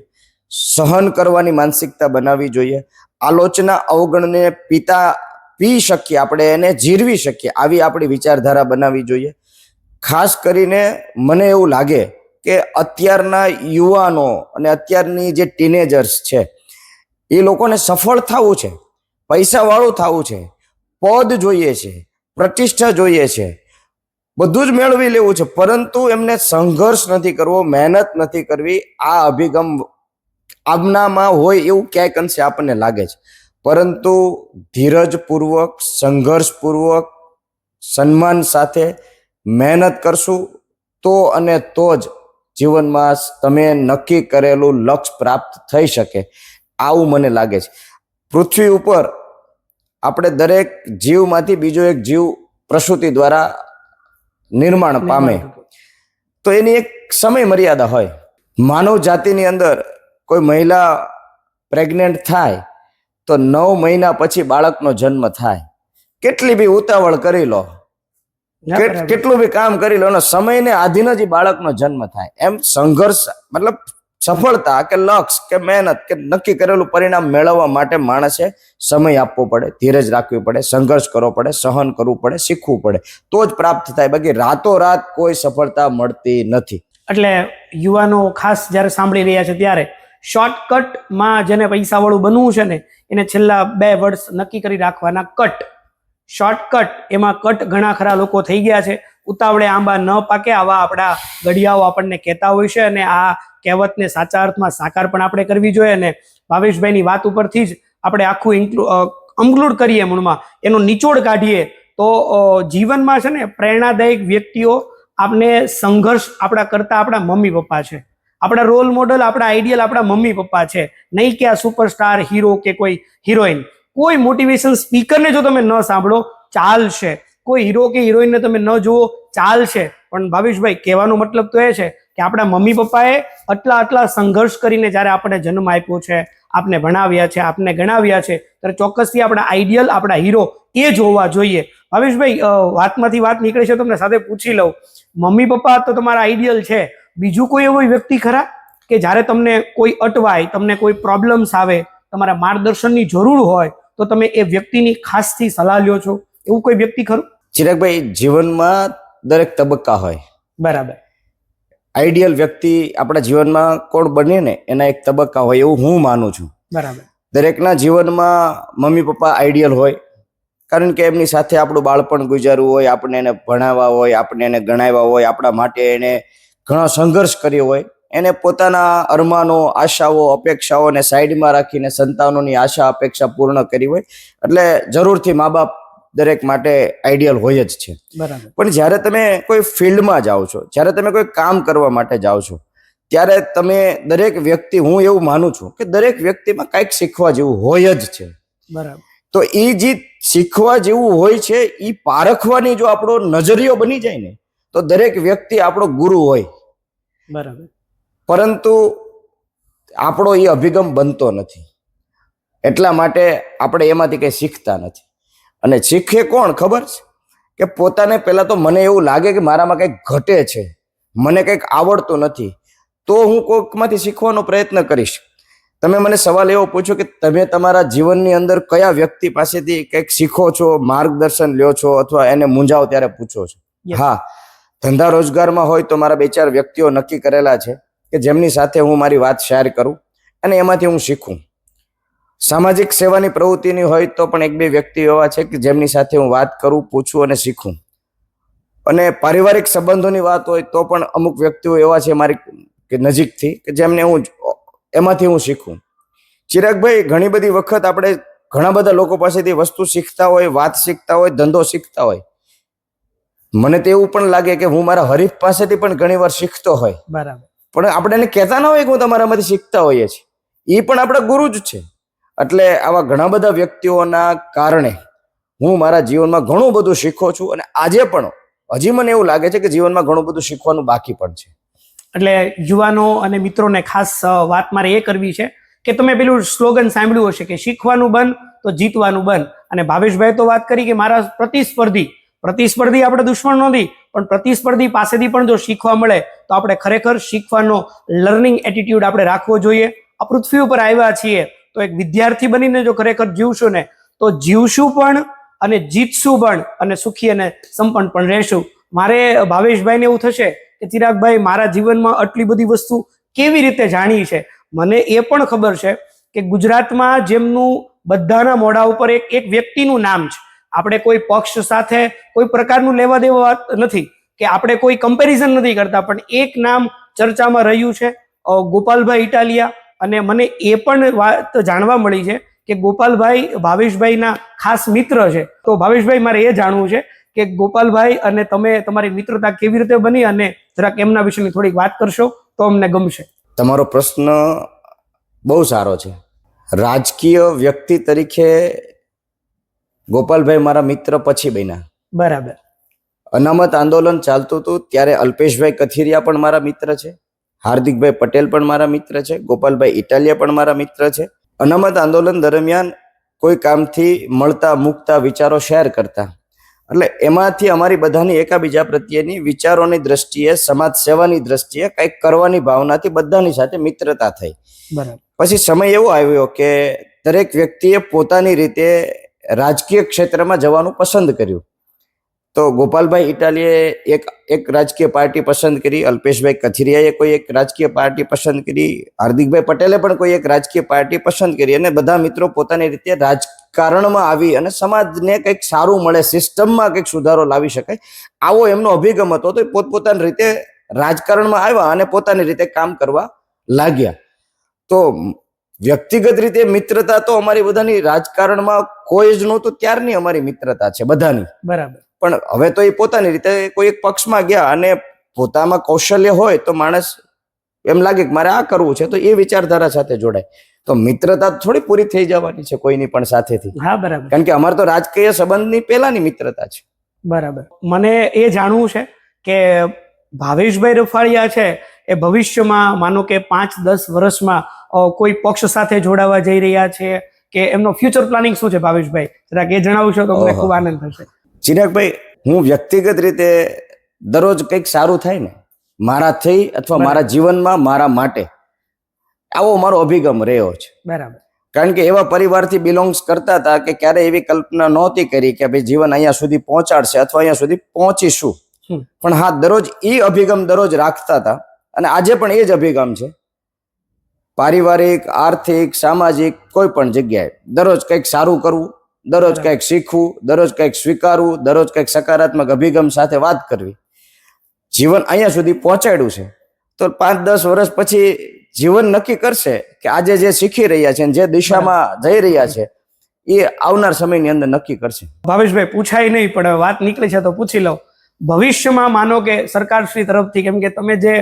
સહન કરવાની માનસિકતા બનાવવી જોઈએ, આલોચના અવગણને પી શકીએ, આપણે એને જીરવી શકીએ આવી આપણી વિચારધારા બનાવવી જોઈએ. ખાસ કરીને મને એવું લાગે કે અત્યારના યુવાનો અને અત્યારની જે ટીનેજર્સ છે એ લોકોને સફળ થવું છે, પૈસાવાળું થવું છે, પદ જોઈએ છે, પ્રતિષ્ઠા જોઈએ છે, બધું જ મેળવી લેવું છે, પરંતુ એમને સંઘર્ષ નથી કરવો, મહેનત નથી કરવી. આ અભિગમ આજ્ઞામાં હોય એવું ક્યાંક અંશે આપણને લાગે છે. પરંતુ ધીરજપૂર્વક, સંઘર્ષપૂર્વક, સન્માન સાથે મહેનત કરશું તો અને તો જ જીવનમાં તમે નક્કી કરેલું લક્ષ્ય પ્રાપ્ત થઈ શકે, આવું મને લાગે છે. પૃથ્વી ઉપર આપણે દરેક જીવમાંથી બીજો એક જીવ પ્રસૂતિ દ્વારા નિર્માણ પામે, તો એની એક સમય મર્યાદા હોય. માનવ જાતિની અંદર કોઈ મહિલા પ્રેગ્નેન્ટ થાય તો 9 મહિના પછી બાળકનો જન્મ થાય. કેટલી બી ઉતાવળ કરી લો, કેટલું બી કામ કરી લો, સમયને આધીન જ બાળકનો જન્મ થાય. એમ સંઘર્ષ મતલબ સફળતા કે લક્ષ્ય કે મહેનત કે નક્કી કરેલું પરિણામ મેળવવા માટે માણસે સમય આપવો પડે, ધીરજ રાખવી પડે, સંઘર્ષ કરવો પડે, સહન કરવું પડે, શીખવું પડે, તો જ પ્રાપ્ત થાય. બાકી રાતોરાત કોઈ સફળતા મળતી નથી. એટલે યુવાનો ખાસ જ્યારે સાંભળી રહ્યા છે ત્યારે શોર્ટકટમાં જેને પૈસાવાળું બનવું છે ને એને છેલ્લા 2 વર્ષ નક્કી કરી રાખવાના કટ, શોર્ટકટ, એમાં કટ ઘણા ખરા લોકો થઈ ગયા છે. ઉતાવળે આંબા ન પાકે, આવા આપણા ઘડિયાઓ આપણને કહેતા હોય છે, અને આ કહેવતને સાચા અર્થમાં સાકાર પણ આપણે કરવી જોઈએ. અને ભાવેશભાઈની વાત ઉપરથી જ આપણે આખું ઇન્ક્લુડ કરીએ, મૂળમાં એનો નિચોડ કાઢીએ તો જીવનમાં છે ને પ્રેરણાદાયક વ્યક્તિઓ આપણે સંઘર્ષ આપણા કરતા આપણા મમ્મી પપ્પા છે. આપણા રોલ મોડલ, આપણા આઈડિયલ આપણા મમ્મી પપ્પા છે, નહીં કે આ સુપરસ્ટાર હીરો કે કોઈ હિરોઈન. કોઈ મોટિવેશન સ્પીકરને જો તમે ન સાંભળો ચાલશે, કોઈ હીરો કે હિરોઈનને તમે ન જુઓ ચાલશે, પણ ભાવેશભાઈ કહેવાનો મતલબ તો એ છે કે આપણા મમ્મી પપ્પાએ આટલા સંઘર્ષ કરીને જ્યારે આપણે જન્મ આપ્યો છે, આપને ભણાવ્યા છે, આપને ગણાવ્યા છે, ત્યારે ચોક્કસથી આપણા આઈડિયલ, આપણા હીરો એ જ હોવા જોઈએ. ભાવેશભાઈ, વાતમાંથી વાત નીકળે છે, તમને સાથે પૂછી લઉં, મમ્મી પપ્પા તો તમારા આઈડિયલ છે, બીજું કોઈ એવો વ્યક્તિ ખરા કે જ્યારે તમને કોઈ અટવાય, તમને કોઈ પ્રોબ્લેમ્સ આવે, તમારા માર્ગદર્શનની જરૂર હોય તો તમે એ વ્યક્તિની ખાસથી સલાહ લ્યો છો, એવું કોઈ વ્યક્તિ ખરું? ચિરાગભાઈ, જીવનમાં દરેક તબક્કા હોય. બરાબર. આઈડિયલ વ્યક્તિ આપણા જીવનમાં કોણ બને ને એના એક તબક્કા હોય એવું હું માનું છું. બરાબર. દરેકના જીવનમાં મમ્મી પપ્પા આઈડિયલ હોય, કારણ કે એમની સાથે આપણું બાળપણ ગુજારવું હોય, આપણે એને ભણાવવા હોય, આપણે એને ગણાવ્યા હોય, આપણા માટે એને ઘણો સંઘર્ષ કર્યો હોય, એને પોતાના અરમાનો, આશાઓ, અપેક્ષાઓને સાઈડમાં રાખીને સંતાનોની આશા અપેક્ષા પૂર્ણ કરી હોય. એટલે જરૂરથી મા બાપ દરેક માટે આઈડિયલ હોય જ છે. બરાબર. પણ જ્યારે તમે કોઈ ફિલ્ડમાં જાઓ છો, જ્યારે તમે કોઈ કામ કરવા માટે જાઓ છો, ત્યારે તમે દરેક વ્યક્તિ, હું એવું માનું છું કે દરેક વ્યક્તિમાં કંઈક શીખવા જેવું હોય જ છે. બરાબર. તો એ જે શીખવા જેવું હોય છે એ પારખવાની જો આપણો નજરિયો બની જાય ને તો દરેક વ્યક્તિ આપણો ગુરુ હોય. બરાબર. પરંતુ આપણો એ અભિગમ બનતો નથી, એટલા માટે આપણે એમાંથી કંઈ શીખતા નથી. અને શીખે કોણ ખબર છે? કે પોતાને પહેલા તો મને એવું લાગે કે મારામાં કંઈક ઘટે છે, મને કંઈક આવડતું નથી, તો હું કોઈકમાંથી શીખવાનો પ્રયત્ન કરીશ. તમે મને સવાલ એવો પૂછો કે તમે તમારા જીવનની અંદર કયા વ્યક્તિ પાસેથી કંઈક શીખો છો, માર્ગદર્શન લ્યો છો, અથવા એને મૂંઝાવ ત્યારે પૂછો છો? હા, ધંધા રોજગારમાં હોય તો મારા 2-4 વ્યક્તિઓ નક્કી કરેલા છે કે જેમની સાથે હું મારી વાત શેર કરું અને એમાંથી હું શીખું. સામાજિક સેવાની પ્રવૃત્તિની હોય તો પણ 1-2 વ્યક્તિઓ એવા છે કે જેમની સાથે હું વાત કરું, પૂછું અને શીખું. અને પારિવારિક સંબંધોની વાત હોય તો પણ અમુક વ્યક્તિઓ એવા છે મારી કે નજીકથી કે જેમને હું એમાંથી હું શીખું. ચિરાગભાઈ, ઘણી બધી વખત આપણે ઘણા બધા લોકો પાસેથી વસ્તુ શીખતા હોય, વાત શીખતા હોય, ધંધો શીખતા હોય. મને તો એવું પણ લાગે કે હું મારા હરીફ પાસેથી પણ ઘણી વાર શીખતો હોય. બરાબર. પણ આપણે એને કહેતા ના હોય કે હું તમારામાંથી શીખતા હોઈએ છીએ. એ પણ આપણા ગુરુ જ છે. એટલે આવા ઘણા બધા વ્યક્તિઓના કારણે હું મારા જીવનમાં ઘણું બધું શીખો છું, અને આજે પણ હજી મને એવું લાગે છે કે જીવનમાં ઘણું બધું શીખવાનું બાકી પણ છે. એટલે યુવાનો અને મિત્રોને ખાસ વાત મારે એ કરવી છે કે તમે પેલું સ્લોગન સાંભળ્યું હશે કે શીખવાનું બંધ તો જીતવાનું બંધ. અને ભાવેશભાઈ તો વાત કરી કે મારા પ્રતિસ્પર્ધી આપણે દુશ્મન નથી, પણ પ્રતિસ્પર્ધી પાસેથી પણ જો શીખવા મળે તો આપણે ખરેખર શીખવાનો લર્નિંગ એટીટ્યુડ આપણે રાખવો જોઈએ. આ પૃથ્વી ઉપર આવ્યા છીએ તો એક વિદ્યાર્થી બનીને જો ખરેખર જીવશું ને તો જીવશું પણ અને જીતશું પણ અને સુખી અને સંપન્ન પણ રહેશું. મારે ભાવેશભાઈને એવું થશે કે ચિરાગભાઈ મારા જીવનમાં આટલી બધી વસ્તુ કેવી રીતે જાણી છે. મને એ પણ ખબર છે કે ગુજરાતમાં જેમનું બધાના મોઢા ઉપર એક વ્યક્તિનું નામ છે. આપણે કોઈ પક્ષ સાથે કોઈ પ્રકારનું લેવા દેવા નથી કે આપણે કોઈ કમ્પેરિઝન નથી કરતા, પણ એક નામ ચર્ચામાં રહ્યું છે, ગોપાલભાઈ ઇટાલિયા. અને મને એ પણ વાત જાણવા મળી છે કે ગોપાલભાઈ ભાવેશભાઈના ખાસ મિત્ર છે. તો ભાવેશભાઈ મારે એ જાણવું છે કે ગોપાલભાઈ અને તમે તમારી મિત્રતા કેવી રીતે બની, અને જરાક એમના વિશેની થોડીક વાત કરશો તો અમને ગમશે. તમારો પ્રશ્ન બહુ સારો છે. રાજકીય વ્યક્તિ તરીકે ગોપાલભાઈ મારા મિત્ર પછી બન્યા. બરાબર. અનામત આંદોલન ચાલતું હતું ત્યારે અલ્પેશભાઈ કથિરિયા પણ મારા મિત્ર છે, હાર્દિકભાઈ પટેલ પણ મારા મિત્ર છે, ગોપાલભાઈ ઇટાલિયા પણ મારા મિત્ર છે. અનામત આંદોલન દરમિયાન કોઈ કામથી મળતા મૂકતા વિચારો શેર કરતા, એટલે એમાંથી અમારી બધાની એકાબીજા પ્રત્યેની વિચારોની દ્રષ્ટિએ, સમાજ સેવાની દ્રષ્ટિએ કંઈક કરવાની ભાવનાથી બધાની સાથે મિત્રતા થઈ. બરાબર. એક સમય એવો આવ્યો કે દરેક વ્યક્તિએ પોતાની રીતે રાજકીય ક્ષેત્રમાં જવાનું પસંદ કર્યું. તો ગોપાલભાઈ ઇટાલીએ એક રાજકીય પાર્ટી પસંદ કરી, અલ્પેશભાઈ કથિરિયાએ કોઈ એક રાજકીય પાર્ટી પસંદ કરી, હાર્દિકભાઈ પટેલે પણ કોઈ એક રાજકીય પાર્ટી પસંદ કરી, અને બધા મિત્રો પોતાની રીતે રાજકારણમાં આવી અને સમાજને કંઈક સારું મળે, સિસ્ટમમાં કંઈક સુધારો લાવી શકાય, આવો એમનો અભિગમ હતો. તો પોતપોતાની રીતે રાજકારણમાં આવ્યા અને પોતાની રીતે કામ કરવા લાગ્યા. તો વ્યક્તિગત રીતે મિત્રતા તો અમારી બધાની રાજકારણમાં કોઈ જ નહોતું ત્યારની અમારી મિત્રતા છે બધાની. બરાબર. પણ હવે તો એ પોતાની રીતે કોઈ એક પક્ષમાં ગયા, અને પોતામાં કૌશલ્ય હોય તો માણસ એમ લાગે કે મારે આ કરવું છે તો એ વિચારધારા સાથે જોડાય. તો મિત્રતા થોડી પૂરી થઈ જવાની છે કોઈની પણ સાથેથી. હા, બરાબર. કારણ કે અમારે તો રાજકીય સંબંધની પહેલાની મિત્રતા છે. બરાબર. મને એ જાણવું છે કે ભાવેશભાઈ રફાળિયા છે એ ભવિષ્યમાં માનો કે 5-10 વર્ષમાં કોઈ પક્ષ સાથે જોડાવા જઈ રહ્યા છે કે એમનો ફ્યુચર પ્લાનિંગ શું છે ભાવેશભાઈ? જરાક એ જણાવશો તો મને ખૂબ આનંદ થશે. ચિરાગભાઈ, હું વ્યક્તિગત રીતે દરરોજ કંઈક સારું થાય ને મારાથી અથવા મારા જીવનમાં મારા માટે, આવો મારો અભિગમ રહ્યો છે. બરાબર. કારણ કે એવા પરિવારથી બિલોંગ્સ કરતા હતા કે ક્યારે એવી કલ્પના નહોતી કરી કે ભાઈ જીવન અહીંયા સુધી પહોંચાડશે અથવા અહીંયા સુધી પહોંચીશું. પણ હા, દરરોજ એ અભિગમ દરરોજ રાખતા હતા, અને આજે પણ એ જ અભિગમ છે. પારિવારિક, આર્થિક, સામાજિક કોઈ પણ જગ્યાએ દરરોજ કંઈક સારું કરવું, દરરોજ કંઈક શીખવું, દરરોજ કંઈક સ્વીકારવું, દરરોજ કંઈક સકારાત્મક અભિગમ સાથે વાત કરવી. જીવન અહીંયા સુધી પહોંચાડ્યું છે તો 5-10 વર્ષ પછી જીવન નક્કી કરશે કે આજે જે શીખી રહ્યા છે, જે દિશામાં જઈ રહ્યા છે, એ આવનાર સમયની અંદર નક્કી કરશે. ભાવેશભાઈ, પૂછાય નહીં પણ વાત નીકળી છે તો પૂછી લઉં. ભવિષ્યમાં માનો કે સરકારશ્રી તરફથી, કેમ કે તમે જે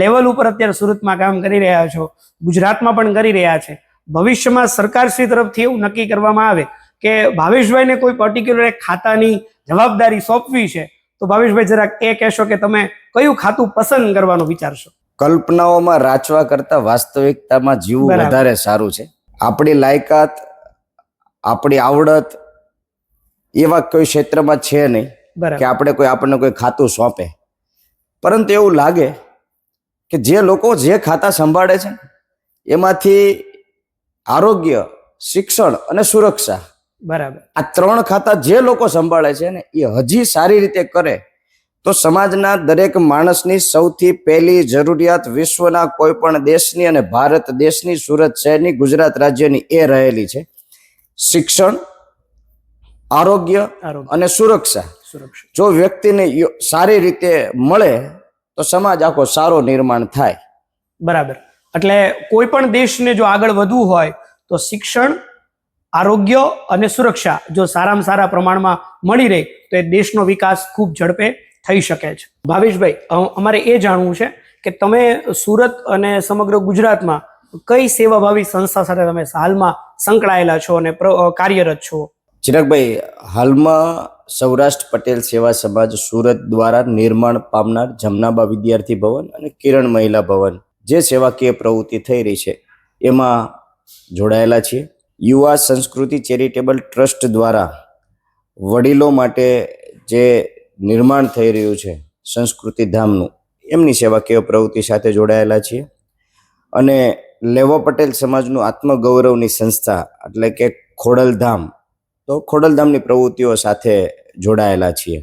લેવલ ઉપર અત્યારે સુરતમાં કામ કરી રહ્યા છો, ગુજરાતમાં પણ કરી રહ્યા છે, ભવિષ્યમાં સરકારશ્રી તરફથી એવું નક્કી કરવામાં આવે કે ભાવેશભાઈને કોઈ પર્ટિક્યુલર એક ખાતાની જવાબદારી સોંપવી છે, તો ભાવેશભાઈ જરાક એ કહેશો કે તમે કયું ખાતું પસંદ કરવાનું વિચારશો? કલ્પનાઓમાં રાચવા કરતા વાસ્તવિકતામાં જીવવું વધારે સારું છે. આપણી લાયકાત, આપણી આવડત એવા કોઈ ક્ષેત્રમાં છે નહીં કે આપણને કોઈ ખાતું સોંપે. પરંતુ એવું લાગે કે જે લોકો જે ખાતા સંભાળે છે એમાંથી આરોગ્ય, શિક્ષણ અને સુરક્ષા, બરાબર, આ 3 ખાતા જે લોકો સંભાળે છે ને એ હજી સારી રીતે કરે તો સમાજના દરેક માણસની સૌથી પહેલી જરૂરિયાત વિશ્વના કોઈ પણ દેશની અને ભારત દેશની, સુરત શહેરની, ગુજરાત રાજ્યની એ રહેલી છે. શિક્ષણ, આરોગ્ય અને સુરક્ષા જો વ્યક્તિને સારી રીતે મળે તો સમાજ આખો સારો નિર્માણ થાય. બરાબર. એટલે કોઈ પણ દેશને જો આગળ વધવું હોય તો શિક્ષણ, આરોગ્ય અને સુરક્ષા જો સારામાં સારા પ્રમાણમાં મળી રહે તો એ દેશનો વિકાસ ખૂબ ઝડપે થઈ શકે છે. ભાવેશભાઈ, અમારે એ જાણવું છે કે તમે સુરત અને સમગ્ર ગુજરાતમાં કઈ સેવાભાવી સંસ્થા સાથે તમે હાલમાં સંકળાયેલા છો અને કાર્યરત છો? ચિરાગભાઈ, હાલમાં સૌરાષ્ટ્ર પટેલ સેવા સમાજ સુરત દ્વારા નિર્માણ પામનાર જમનાબા વિદ્યાર્થી ભવન અને કિરણ મહિલા ભવન જે સેવાકીય પ્રવૃત્તિ થઈ રહી છે એમાં જોડાયેલા છીએ. યુવા સંસ્કૃતિ ચેરિટેબલ ટ્રસ્ટ દ્વારા વડીલો માટે જે નિર્માણ થઈ રહ્યું છે સંસ્કૃતિ ધામનું, એમની સેવાકીય પ્રવૃત્તિ સાથે જોડાયેલા છીએ. અને લેવા પટેલ સમાજનું આત્મગૌરવની સંસ્થા એટલે કે ખોડલધામ, તો ખોડલધામની પ્રવૃત્તિઓ સાથે જોડાયેલા છીએ.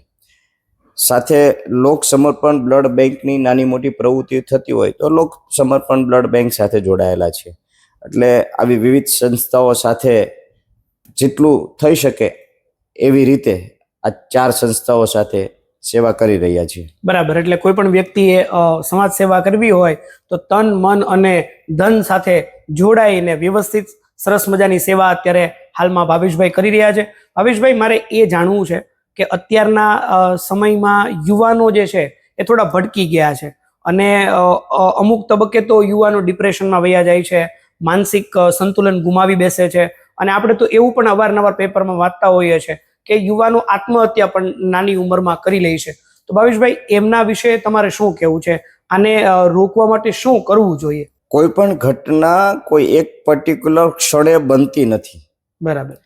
સાથે લોક સમર્પણ બ્લડ બેંકની નાની મોટી પ્રવૃત્તિઓ થતી હોય તો લોક સમર્પણ બ્લડ બેંક સાથે જોડાયેલા છીએ. એટલે આવી વિવિધ સંસ્થાઓ સાથે જેટલું થઈ શકે એવી રીતે આ 4 સંસ્થાઓ સાથે સેવા કરી રહ્યા છીએ. બરાબર. એટલે કોઈ પણ વ્યક્તિએ સમાજ સેવા કરવી હોય તો તન મન અને ધન સાથે જોડાઈને વ્યવસ્થિત સરસ મજાની સેવા અત્યારે હાલમાં ભાવેશભાઈ કરી રહ્યા છે. ભાવેશભાઈ, મારે એ જાણવું છે કે અત્યારના સમયમાં યુવાનો જે છે એ થોડા ભટકી ગયા છે અને અમુક તબક્કે તો યુવાનો ડિપ્રેશનમાં વયા જાય છે, માનસિક સંતુલન ગુમાવી બેસે છે અને આપણે તો એવું પણ અવારનવાર પેપરમાં વાંચતા હોઈએ છીએ કે યુવાનો આત્મહત્યા પણ નાની ઉંમરમાં કરી લે છે. તો ભાવેશભાઈ, એમના વિશે તમારે શું કહેવું છે? આને રોકવા માટે શું કરવું જોઈએ? કોઈ પણ ઘટના કોઈ એક પર્ટિક્યુલર ક્ષણે બનતી નથી. બરાબર.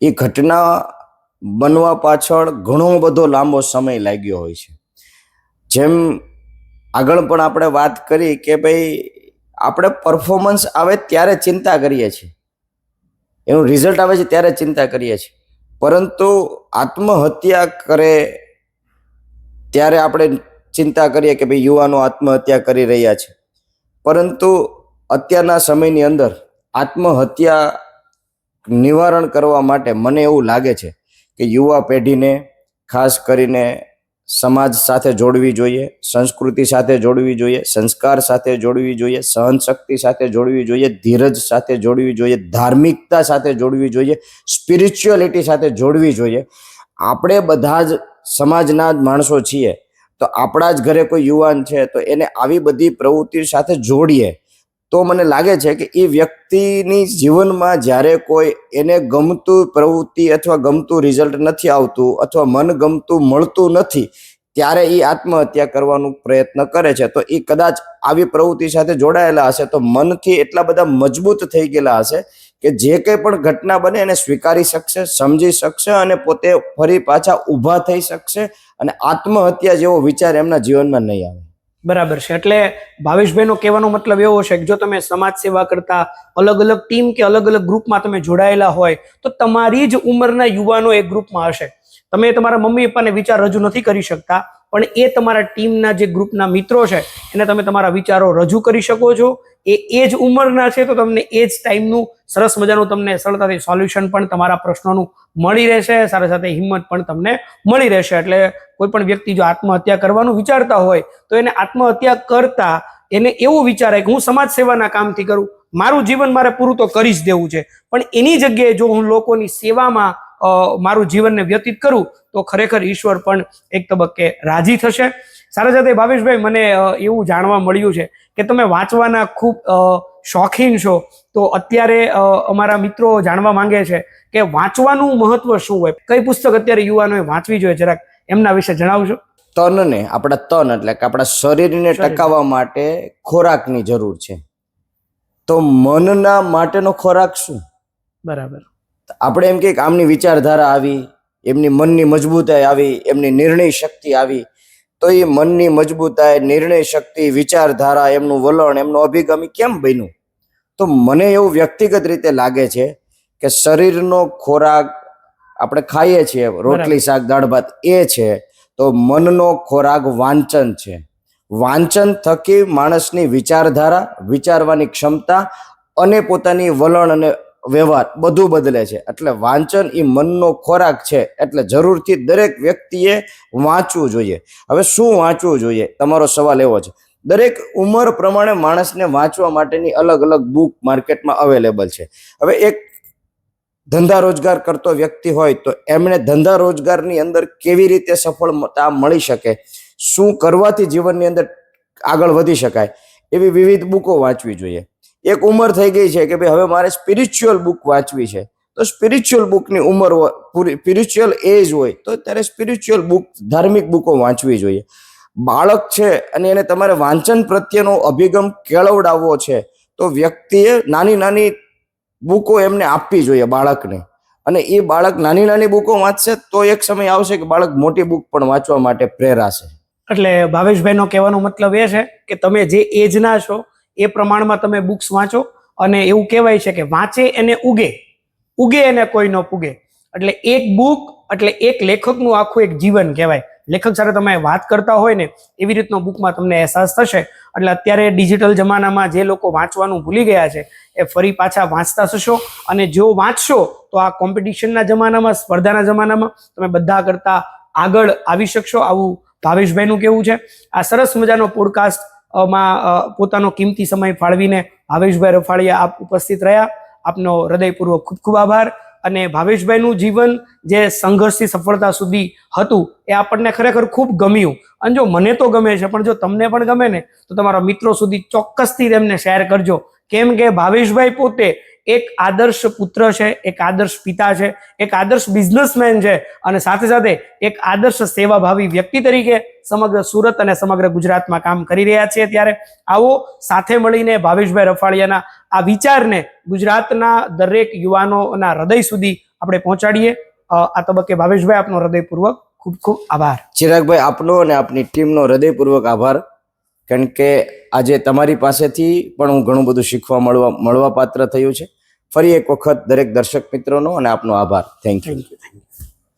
એ ઘટના બનવા પાછળ ઘણો બધો લાંબો સમય લાગ્યો હોય છે. જેમ આગળ પણ આપણે વાત કરી કે ભાઈ આપણે પરફોર્મન્સ આવે ત્યારે ચિંતા કરીએ છીએ, એનું રિઝલ્ટ આવે છે ત્યારે ચિંતા કરીએ છીએ, પરંતુ આત્મહત્યા કરે ત્યારે આપણે ચિંતા કરીએ કે ભાઈ યુવાનો આત્મહત્યા કરી રહ્યા છે. પરંતુ અત્યારના સમયની અંદર આત્મહત્યા નિવારણ કરવા માટે મને એવું લાગે છે કે યુવા પેઢીને ખાસ કરીને સમાજ સાથે જોડવી જોઈએ, સંસ્કૃતિ સાથે જોડવી જોઈએ, સંસ્કાર સાથે જોડવી જોઈએ, સહનશક્તિ સાથે જોડવી જોઈએ, ધીરજ સાથે જોડવી જોઈએ, ધાર્મિકતા સાથે જોડવી જોઈએ, સ્પિરિચ્યુઅલિટી સાથે જોડવી જોઈએ. આપણે બધા જ સમાજના જ માણસો છીએ, તો આપણા જ ઘરે કોઈ યુવાન છે તો એને આવી બધી પ્રવૃત્તિઓ સાથે જોડીએ તો મને લાગે છે કે એ વ્યક્તિની જીવનમાં જ્યારે કોઈ એને ગમતું પ્રવૃત્તિ અથવા ગમતું રિઝલ્ટ નથી આવતું અથવા મનગમતું મળતું નથી ત્યારે એ આત્મહત્યા કરવાનો પ્રયત્ન કરે છે. તો એ કદાચ આવી પ્રવૃત્તિ સાથે જોડાયેલા હશે તો મનથી એટલા બધા મજબૂત થઈ ગયેલા હશે કે જે કંઈ પણ ઘટના બને એને સ્વીકારી શકશે, સમજી શકશે અને પોતે ફરી પાછા ઊભા થઈ શકશે અને આત્મહત્યા જેવો વિચાર એમના જીવનમાં નહીં આવે. બરાબર છે. એટલે ભાવેશભાઈનો કહેવાનો મતલબ એવો છે કે જો તમે સમાજ સેવા કરતા અલગ અલગ ટીમ કે અલગ અલગ ગ્રુપમાં તમે જોડાયેલા હોય તો તમારી જ ઉંમરના યુવાનો એક ગ્રુપમાં હશે. તમે તમારા મમ્મી પપ્પાને વિચાર રજૂ નથી કરી શકતા, પણ એ તમારા ટીમના જે ગ્રુપના મિત્રો છે એને તમે તમારા વિચારો રજૂ કરી શકો છો. એ જ ઉંમરના છે તો તમને એ જ ટાઈમનું સરસ મજાનું તમને સરળતાથી સોલ્યુશન પણ તમારા પ્રશ્નોનું મળી રહેશે, સાથે સાથે હિંમત પણ તમને મળી રહેશે. એટલે કોઈ પણ વ્યક્તિ જો આત્મહત્યા કરવાનું વિચારતા હોય તો એને આત્મહત્યા કરતા એને એવું વિચારે કે હું સમાજ સેવાના કામથી કરું, મારું જીવન મારે પૂરું તો કરી જ દેવું છે, પણ એની જગ્યાએ જો હું લોકોની સેવામાં મારું જીવનને વ્યતીત કરું તો ખરેખર ઈશ્વર પણ એક તબક્કે રાજી થશે. સાથે સાથે ભાવેશભાઈ, મને એવું જાણવા મળ્યું છે કે તમે વાંચવાના ખૂબ શોખીન છો. તો અત્યારે અમારા મિત્રો જાણવા માંગે છે કે વાંચવાનું મહત્વ શું હોય, કઈ પુસ્તક અત્યારે યુવાનોએ વાંચવી જોઈએ, જરાક એમના વિશે જણાવશો? તનને, આપણા તન એટલે કે આપણા શરીરને ટકાવવા માટે ખોરાકની જરૂર છે, તો મનના માટેનો ખોરાક શું? બરાબર. આપણે એમ કે આમની વિચારધારા આવી, એમની મનની મજબૂતાઈ આવી, એમની નિર્ણય શક્તિ આવી, તો એ મનની મજબૂતાઈ, નિર્ણય શક્તિ, વિચારધારા, એમનું વલણ, એમનો અભિગમ કેમ બન્યું? તો મને એવું વ્યક્તિગત રીતે લાગે છે કે શરીરનો ખોરાક આપણે ખાઈએ છીએ, રોટલી શાક દાળ ભાત એ છે, તો મનનો ખોરાક વાંચન છે. વાંચન થકી માણસની વિચારધારા, વિચારવાની ક્ષમતા અને પોતાની વલણ અને વ્યવહાર બધું બદલે છે. એટલે વાંચન એ મનનો ખોરાક છે, એટલે જરૂરથી દરેક વ્યક્તિએ વાંચવું જોઈએ. હવે શું વાંચવું જોઈએ, તમારો સવાલ એવો છે. દરેક ઉંમર પ્રમાણે માણસને વાંચવા માટેની અલગ અલગ બુક માર્કેટમાં અવેલેબલ છે. હવે એક ધંધા રોજગાર કરતો વ્યક્તિ હોય તો એમણે ધંધા રોજગારની અંદર કેવી રીતે સફળતા મળી શકે, શું કરવાથી જીવનની અંદર આગળ વધી શકાય એવી વિવિધ બુકો વાંચવી જોઈએ. એક ઉંમર થઈ ગઈ છે કે ભાઈ હવે મારે સ્પિરિચ્યુઅલ બુક વાંચવી છે, તો સ્પિરિચ્યુઅલ બુકની ઉંમર પૂરી, સ્પિરિચ્યુઅલ એજ હોય તો ત્યારે સ્પિરિચ્યુઅલ બુક, ધાર્મિક બુકો વાંચવી જોઈએ. બાળક છે અને એને તમારે વાંચન પ્રત્યેનો અભિગમ કેળવડાવવો છે તો વ્યક્તિએ નાની નાની બુકો એમને આપવી જોઈએ બાળકને, અને એ બાળક નાની નાની બુકો વાંચશે તો એક સમય આવશે કે બાળક મોટી બુક પણ વાંચવા માટે પ્રેરાશે. એટલે ભાવેશભાઈનો કહેવાનો મતલબ એ છે કે તમે જે એજના છો એ પ્રમાણમાં તમે બુક્સ વાંચો, અને એવું કહેવાય છે કે વાંચે એને ઉગે, ઉગે એને કોઈ ન પૂગે. એટલે એક બુક એટલે એક લેખકનું આખું એક જીવન કહેવાય. લેખક સાથે તમે વાત કરતા હોય ને એવી રીતનો બુકમાં તમને અહેસાસ થશે. એટલે અત્યારે ડિજિટલ જમાનામાં જે લોકો વાંચવાનું ભૂલી ગયા છે એ ફરી પાછા વાંચતા થશો, અને જો વાંચશો તો આ કોમ્પિટિશનના જમાનામાં, સ્પર્ધાના જમાનામાં તમે બધા કરતા આગળ આવી શકશો, આવું ભાવેશભાઈનું કહેવું છે. આ સરસ મજાનો પોડકાસ્ટ માં પોતાનો કિંમતી સમય ફાળવીને ભાવેશભાઈ રફાળિયા આપ ઉપસ્થિત રહ્યા. આપનો હૃદયપૂર્વક ખૂબ ખૂબ આભાર. અને ભાવેશભાઈનું જીવન જે સંઘર્ષથી સફળતા સુધી હતું એ આપણને ખરેખર ખૂબ ગમ્યું. અને જો મને તો ગમે છે, પણ જો તમને પણ ગમે ને તો તમારા મિત્રો સુધી ચોક્કસથી તેમને શેર કરજો. કેમ કે ભાવેશભાઈ પોતે એક આદર્શ પુત્ર છે, એક આદર્શ પિતા છે, એક આદર્શ બિઝનેસમેન છે, અને સાથે સાથે એક આદર્શ સેવાભાવી વ્યક્તિ તરીકે સમગ્ર સુરત અને સમગ્ર ગુજરાતમાં કામ કરી રહ્યા છીએ. ત્યારે આવો સાથે મળીને ભાવેશભાઈ રફાળિયાના આ વિચારને ગુજરાતના દરેક યુવાનોના હૃદય સુધી આપણે પહોંચાડીએ. આ તબક્કે ભાવેશભાઈ આપનો હૃદયપૂર્વક ખૂબ ખૂબ આભાર. ચિરાગભાઈ, આપનો અને આપની ટીમનો હૃદયપૂર્વક આભાર, કારણ કે આજે તમારી પાસેથી પણ હું ઘણું બધું શીખવા મળવા પાત્ર થયું છે. ફરી એક વખત દરેક દર્શક મિત્રોનો અને આપનો આભાર. Thank you.